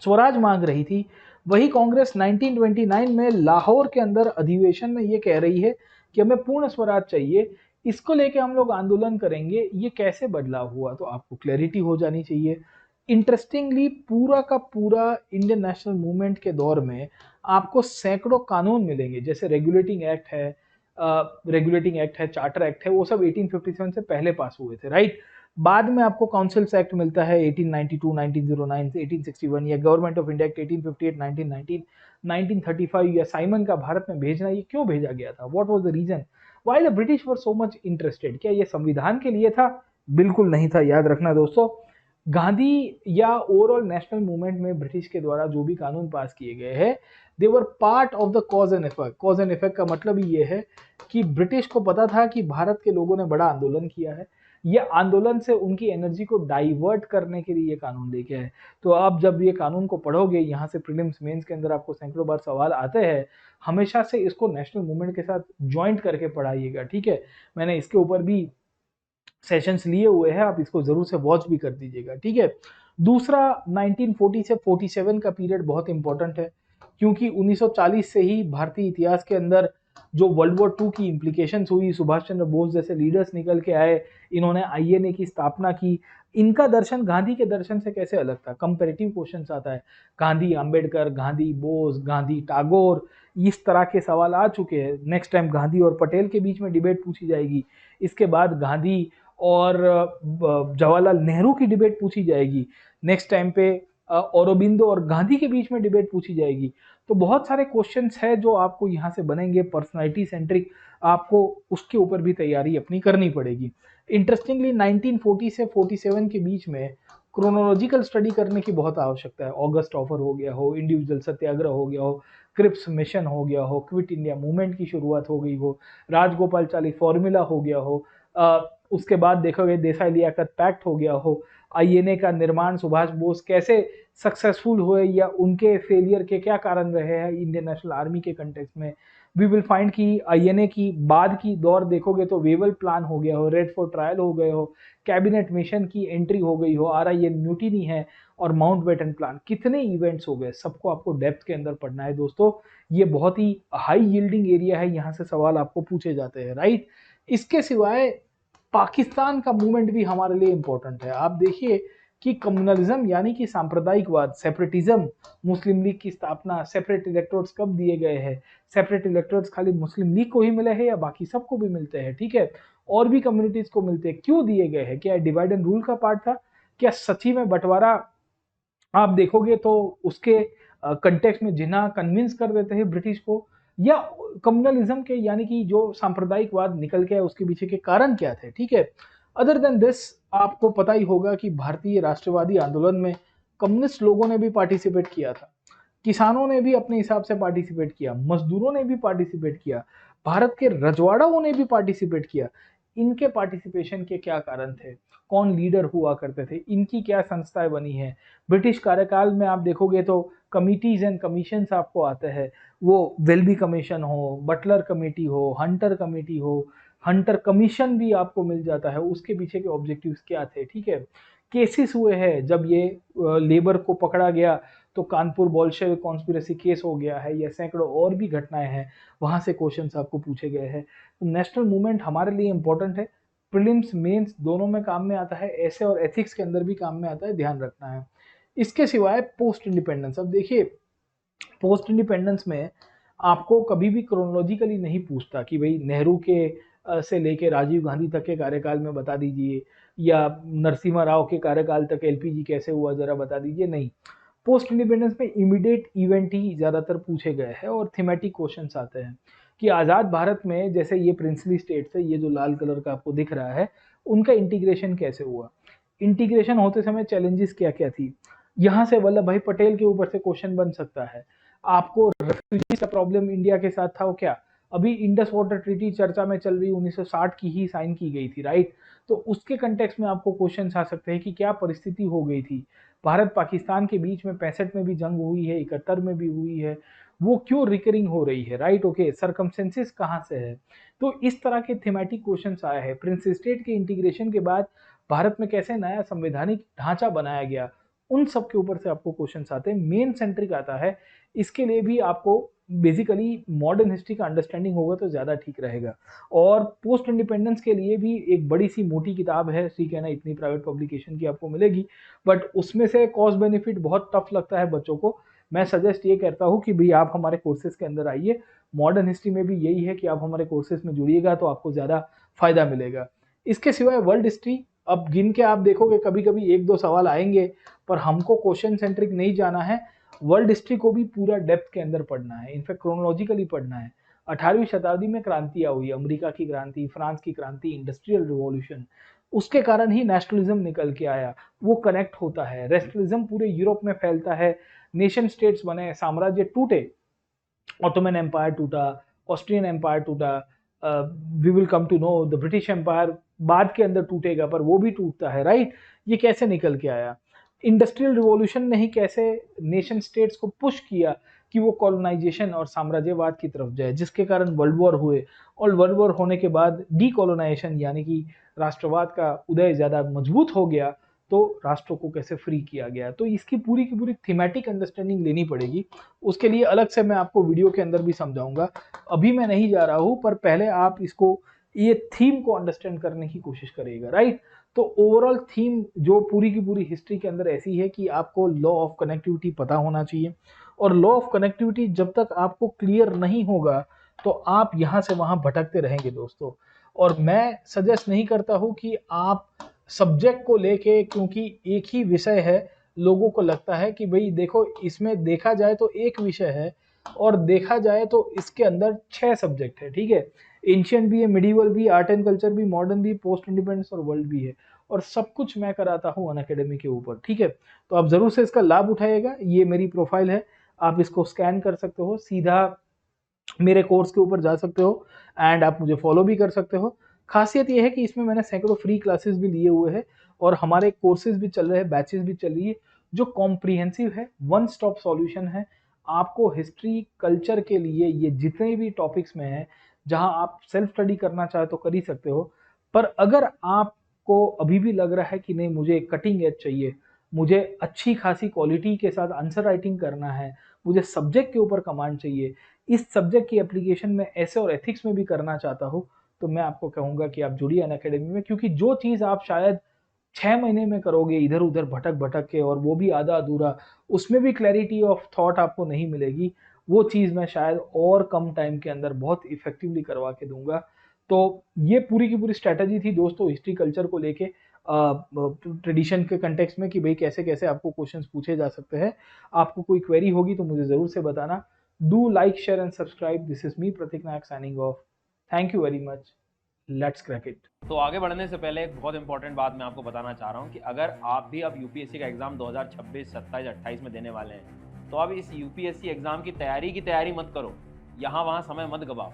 स्वराज मांग रही थी। वही कांग्रेस 1929 में लाहौर के अंदर अधिवेशन में ये कह रही है कि हमें पूर्ण स्वराज चाहिए, इसको लेके हम लोग आंदोलन करेंगे। ये कैसे बदलाव हुआ? तो आपको क्लैरिटी हो जानी चाहिए। इंटरेस्टिंगली पूरा का पूरा इंडियन नेशनल मूवमेंट के दौर में आपको सैकड़ों कानून मिलेंगे, जैसे रेगुलेटिंग एक्ट है, चार्टर एक्ट है, वो सब 1857 से पहले पास हुए थे, राइट? बाद में आपको काउंसिल्स एक्ट मिलता है 1892, 1909 से 1861, या गवर्नमेंट ऑफ इंडिया एक्ट 1858, 1919, 1935, या साइमन का भारत में भेजना। ये क्यों भेजा गया था? What was the reason why the British were so much interested? क्या ये संविधान के लिए था? बिल्कुल नहीं था। याद रखना दोस्तों, गांधी या ओवरऑल नेशनल मूवमेंट में ब्रिटिश के द्वारा जो भी कानून पास किए गए हैं, they were part of the cause and effect. Cause and effect का मतलब ये है कि ब्रिटिश को पता था कि भारत के लोगों ने बड़ा आंदोलन किया है, ये आंदोलन से उनकी एनर्जी को डाइवर्ट करने के लिए ये कानून लेके आए। तो आप जब ये कानून को पढ़ोगे, यहाँ से प्रीलिम्स मेंस के अंदर आपको सैकड़ों बार सवाल आते हैं, हमेशा से इसको नेशनल मूवमेंट के साथ ज्वाइंट करके पढ़ाइएगा, ठीक है? मैंने इसके ऊपर भी सेशंस लिए हुए हैं, आप इसको जरूर से वॉच भी कर दीजिएगा, ठीक है? दूसरा 1940 से 47 का पीरियड बहुत इंपॉर्टेंट है, क्योंकि 1940 से ही भारतीय इतिहास के अंदर जो वर्ल्ड वॉर 2 की इम्प्लीकेशंस हुई, सुभाष चंद्र बोस जैसे लीडर्स निकल के आए, इन्होंने आईएनए की स्थापना की। इनका दर्शन गांधी के दर्शन से कैसे अलग था? कंपैरेटिव क्वेश्चंस आता है, गांधी अंबेडकर, गांधी बोस, गांधी टागोर, इस तरह के सवाल आ चुके हैं। नेक्स्ट टाइम गांधी और पटेल के बीच में डिबेट पूछी जाएगी। इसके बाद गांधी और जवाहरलाल नेहरू की डिबेट पूछी जाएगी। नेक्स्ट टाइम पे औरोबिंदो और गांधी के बीच में डिबेट पूछी जाएगी। तो बहुत सारे क्वेश्चंस है जो आपको यहाँ से बनेंगे, पर्सनालिटी सेंट्रिक, आपको उसके ऊपर भी तैयारी अपनी करनी पड़ेगी। इंटरेस्टिंगली 1940 से 47 के बीच में क्रोनोलॉजिकल स्टडी करने की बहुत आवश्यकता है। ऑगस्ट ऑफर हो गया हो, इंडिविजुअल सत्याग्रह हो गया हो, क्रिप्स मिशन हो गया हो, क्विट इंडिया मूवमेंट की शुरुआत हो गई हो, राजगोपालचारी फॉर्मूला हो गया हो, उसके बाद देखोगे देसाई लियाकत पैक्ट हो गया हो, आईएनए का निर्माण सुभाष बोस कैसे सक्सेसफुल हुए या उनके फेलियर के क्या कारण रहे हैं इंडियन नेशनल आर्मी के कंटेक्स्ट में। वी विल फाइंड कि आईएनए की बाद की दौर देखोगे तो वेवल प्लान हो गया हो, रेड फोर्ट ट्रायल हो गए हो, कैबिनेट मिशन की एंट्री हो गई हो, आरआईएन म्यूटिनी है, और माउंटबेटन प्लान, कितने इवेंट्स हो गए, सबको आपको डेप्थ के अंदर पढ़ना है दोस्तों। ये बहुत ही हाई यील्डिंग एरिया है, यहाँ से सवाल आपको पूछे जाते हैं, राइट? इसके सिवाय पाकिस्तान का मूवमेंट भी हमारे लिए इंपॉर्टेंट है। आप देखिए कि कम्युनलिज्म यानी कि सांप्रदायिकवाद, सेपरेटिज्म, मुस्लिम लीग की स्थापना, सेपरेट इलेक्टोरेट्स कब दिए गए हैं? सेपरेट इलेक्टोरेट्स खाली मुस्लिम लीग को ही मिले हैं या बाकी सबको भी मिलते हैं? ठीक है, और भी कम्युनिटीज को मिलते हैं। क्यों दिए गए हैं? क्या डिवाइड एंड रूल का पार्ट था? क्या सची में बंटवारा आप देखोगे तो उसके कंटेक्स्ट में जिन्ना कन्विंस कर देते हैं ब्रिटिश को, या कम्युनलिज्म के यानी कि जो सांप्रदायिकवाद निकल के उसके पीछे के कारण क्या थे, ठीक है। अदर देन दिस आपको पता ही होगा कि भारतीय राष्ट्रवादी आंदोलन में कम्युनिस्ट लोगों ने भी पार्टिसिपेट किया था, किसानों ने भी अपने हिसाब से पार्टिसिपेट किया, मजदूरों ने भी पार्टिसिपेट किया, भारत के रजवाड़ाओं ने भी पार्टिसिपेट किया। इनके पार्टिसिपेशन के क्या कारण थे, कौन लीडर हुआ करते थे, इनकी क्या संस्थाएं बनी है। ब्रिटिश कार्यकाल में आप देखोगे तो कमिटीज एंड कमीशंस आपको आते हैं, वो वेल्बी कमीशन हो, बटलर कमेटी हो, हंटर कमेटी हो, हंटर कमीशन भी आपको मिल जाता है। उसके पीछे के ऑब्जेक्टिव्स क्या थे, ठीक है। केसेस हुए हैं, जब ये लेबर को पकड़ा गया तो कानपुर बोल्शेविक कॉन्स्पिरेसी केस हो गया है, या सैकड़ों और भी घटनाएं हैं, वहां से क्वेश्चंस आपको पूछे गए हैं। तो नेशनल मूवमेंट हमारे लिए इंपॉर्टेंट है, प्रीलिम्स मेंस दोनों में काम में आता है, ऐसे और एथिक्स के अंदर भी काम में आता है, ध्यान रखना है। इसके सिवाय पोस्ट इंडिपेंडेंस, अब देखिए पोस्ट इंडिपेंडेंस में आपको कभी भी क्रोनोलॉजिकली नहीं पूछता कि भाई नेहरू के से लेके राजीव गांधी तक के कार्यकाल में बता दीजिए, या नरसिम्हा राव के कार्यकाल तक एलपीजी कैसे हुआ जरा बता दीजिए, नहीं। पोस्ट इंडिपेंडेंस में इमीडिएट इवेंट ही ज्यादातर पूछे गए हैं और थीमेटिक क्वेश्चंस आते हैं कि आजाद भारत में जैसे ये प्रिंसली स्टेट्स है, ये जो लाल कलर का आपको दिख रहा है, उनका इंटीग्रेशन कैसे हुआ, इंटीग्रेशन होते समय चैलेंजेस क्या क्या थी। यहाँ से वल्लभ भाई पटेल के ऊपर से क्वेश्चन बन सकता है। आपको रेफ्यूजी का प्रॉब्लम इंडिया के साथ था वो क्या, अभी इंडस वाटर ट्रीटी चर्चा में चल रही, 1960 की ही साइन की गई थी, राइट। तो उसके कंटेक्स्ट में आपको क्वेश्चन आ सकते हैं कि क्या परिस्थिति हो गई थी, भारत पाकिस्तान के बीच में 65 में भी जंग हुई है, 71 में भी हुई है, वो क्यों रिकरिंग हो रही है, राइट। ओके, सरकमस्टेंसेस कहाँ से है। तो इस तरह के थीमेटिक क्वेश्चंस आए हैं। प्रिंस स्टेट के इंटीग्रेशन के बाद भारत में कैसे नया संवैधानिक ढांचा बनाया गया, उन सब के ऊपर से आपको क्वेश्चंस आते हैं। मेन सेंट्रिक आता है, इसके लिए भी आपको बेसिकली मॉडर्न हिस्ट्री का अंडरस्टैंडिंग होगा तो ज्यादा ठीक रहेगा। और पोस्ट इंडिपेंडेंस के लिए भी एक बड़ी सी मोटी किताब है, सी कहना इतनी प्राइवेट पब्लिकेशन की आपको मिलेगी, बट उसमें से कॉस्ट बेनिफिट बहुत टफ लगता है बच्चों को। मैं सजेस्ट ये करता हूँ कि भाई आप हमारे कोर्सेज के अंदर आइए, मॉडर्न हिस्ट्री में भी यही है कि आप हमारे कोर्सेज में जुड़िएगा तो आपको ज्यादा फायदा मिलेगा। इसके सिवाय वर्ल्ड हिस्ट्री, अब गिन के आप देखोगे कभी कभी एक दो सवाल आएंगे, पर हमको क्वेश्चन सेंट्रिक नहीं जाना है, वर्ल्ड हिस्ट्री को भी पूरा डेप्थ के अंदर पढ़ना है, इनफैक्ट क्रोनोलॉजिकली पढ़ना है। 18वीं शताब्दी में क्रांतियां हुई, अमेरिका की क्रांति, फ्रांस की क्रांति, इंडस्ट्रियल रिवॉल्यूशन, उसके कारण ही नेशनलिज्म निकल के आया, वो कनेक्ट होता है। रेस्टलिज्म पूरे यूरोप में फैलता है, नेशन स्टेट्स बने, साम्राज्य टूटे, ऑटोमन एम्पायर टूटा, ऑस्ट्रियन एम्पायर टूटा, we will come to know the British empire बाद के अंदर टूटेगा, पर वो भी टूटता है, राइट। ये कैसे निकल के आया, इंडस्ट्रियल रिवॉल्यूशन ने ही कैसे नेशन स्टेट्स को पुश किया कि वो कॉलोनाइजेशन और साम्राज्यवाद की तरफ जाए, जिसके कारण वर्ल्ड वॉर हुए, और वर्ल्ड वॉर होने के बाद डीकोलोनाइजेशन यानी कि राष्ट्रवाद का उदय ज्यादा मजबूत हो गया, तो राष्ट्रों को कैसे फ्री किया गया। तो इसकी पूरी की पूरी थीमेटिक अंडरस्टैंडिंग लेनी पड़ेगी, उसके लिए अलग से मैं आपको वीडियो के अंदर भी समझाऊंगा, अभी मैं नहीं जा रहा हूं, पर पहले आप इसको ये थीम को अंडरस्टैंड करने की कोशिश करिएगा, राइट। तो ओवरऑल थीम जो पूरी की पूरी हिस्ट्री के अंदर ऐसी है कि आपको लॉ ऑफ कनेक्टिविटी पता होना चाहिए, और लॉ ऑफ कनेक्टिविटी जब तक आपको क्लियर नहीं होगा तो आप यहां से वहां भटकते रहेंगे दोस्तों। और मैं सजेस्ट नहीं करता हूं कि आप सब्जेक्ट को लेके, क्योंकि एक ही विषय है, लोगों को लगता है कि भाई देखो इसमें देखा जाए तो एक विषय है, और देखा जाए तो इसके अंदर 6 सब्जेक्ट है, ठीक है। एंशियंट भी है, मिडिवल भी, आर्ट एंड कल्चर भी, मॉडर्न भी, पोस्ट इंडिपेंडेंस और वर्ल्ड भी है, और सब कुछ मैं कराता हूँ अनअकैडमी के ऊपर, ठीक है। तो आप जरूर से इसका लाभ उठाइएगा। ये मेरी प्रोफाइल है, आप इसको स्कैन कर सकते हो, सीधा मेरे कोर्स के ऊपर जा सकते हो, एंड आप मुझे फॉलो भी कर सकते हो। खासियत ये है कि इसमें मैंने सैकड़ों फ्री क्लासेस भी लिए हुए हैं, और हमारे कोर्सेज भी चल रहे हैं, बैचेस भी चल रही है, जो कॉम्प्रिहेंसिव है, वन स्टॉप सॉल्यूशन है आपको हिस्ट्री कल्चर के लिए। ये जितने भी टॉपिक्स में है, जहां आप सेल्फ स्टडी करना चाहे तो कर ही सकते हो, पर अगर आपको अभी भी लग रहा है कि नहीं मुझे कटिंग एज चाहिए, मुझे अच्छी खासी क्वालिटी के साथ आंसर राइटिंग करना है, मुझे सब्जेक्ट के ऊपर कमांड चाहिए, इस सब्जेक्ट की एप्लीकेशन में ऐसे और एथिक्स में भी करना चाहता हूँ, तो मैं आपको कहूंगा कि आप जुड़िए अनअकैडमी में। क्योंकि जो चीज आप शायद 6 महीने में करोगे इधर उधर भटक भटक के, और वो भी आधा अधूरा, उसमें भी क्लैरिटी ऑफ थॉट आपको नहीं मिलेगी, वो चीज मैं शायद और कम टाइम के अंदर बहुत इफेक्टिवली करवा के दूंगा। तो ये पूरी की पूरी स्ट्रैटेजी थी दोस्तों हिस्ट्री कल्चर को लेके। ट्रेडिशन के कंटेक्स्ट में कि भाई कैसे कैसे आपको क्वेश्चंस पूछे जा सकते हैं। आपको कोई क्वेरी होगी तो मुझे ज़रूर से बताना। Do like, share and subscribe. This is me Prateek Nayak signing off. Thank you very much. Let's crack it. तो आगे बढ़ने से पहले एक बहुत इंपॉर्टेंट बात मैं आपको बताना चाह रहा हूँ कि अगर आप भी अब यूपीएससी का एग्जाम 2026, 27, 28 में देने वाले हैं तो अब इस यूपीएससी एग्जाम की तैयारी मत करो, यहाँ वहाँ समय मत गवाओ।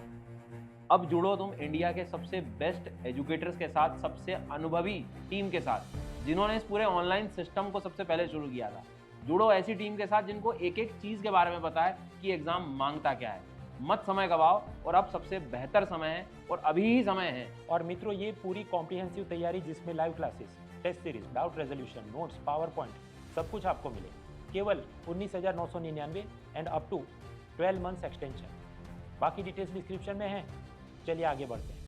अब जुड़ो तुम इंडिया के सबसे बेस्ट एजुकेटर्स के साथ, सबसे अनुभवी टीम के साथ, जिन्होंने इस पूरे ऑनलाइन सिस्टम को सबसे पहले शुरू किया था। जुड़ो ऐसी टीम के साथ जिनको एक एक चीज़ के बारे में पता है कि एग्जाम मांगता क्या है। मत समय गवाओ, और अब सबसे बेहतर समय है और अभी ही समय है। और मित्रों, ये पूरी कॉम्प्रिहेंसिव तैयारी जिसमें live classes, test series, doubt resolution, notes, power point, सब कुछ आपको मिले केवल 19,999 and up to 12 months extension. बाकी डिटेल्स डिस्क्रिप्शन में है। चलिए आगे बढ़ते हैं।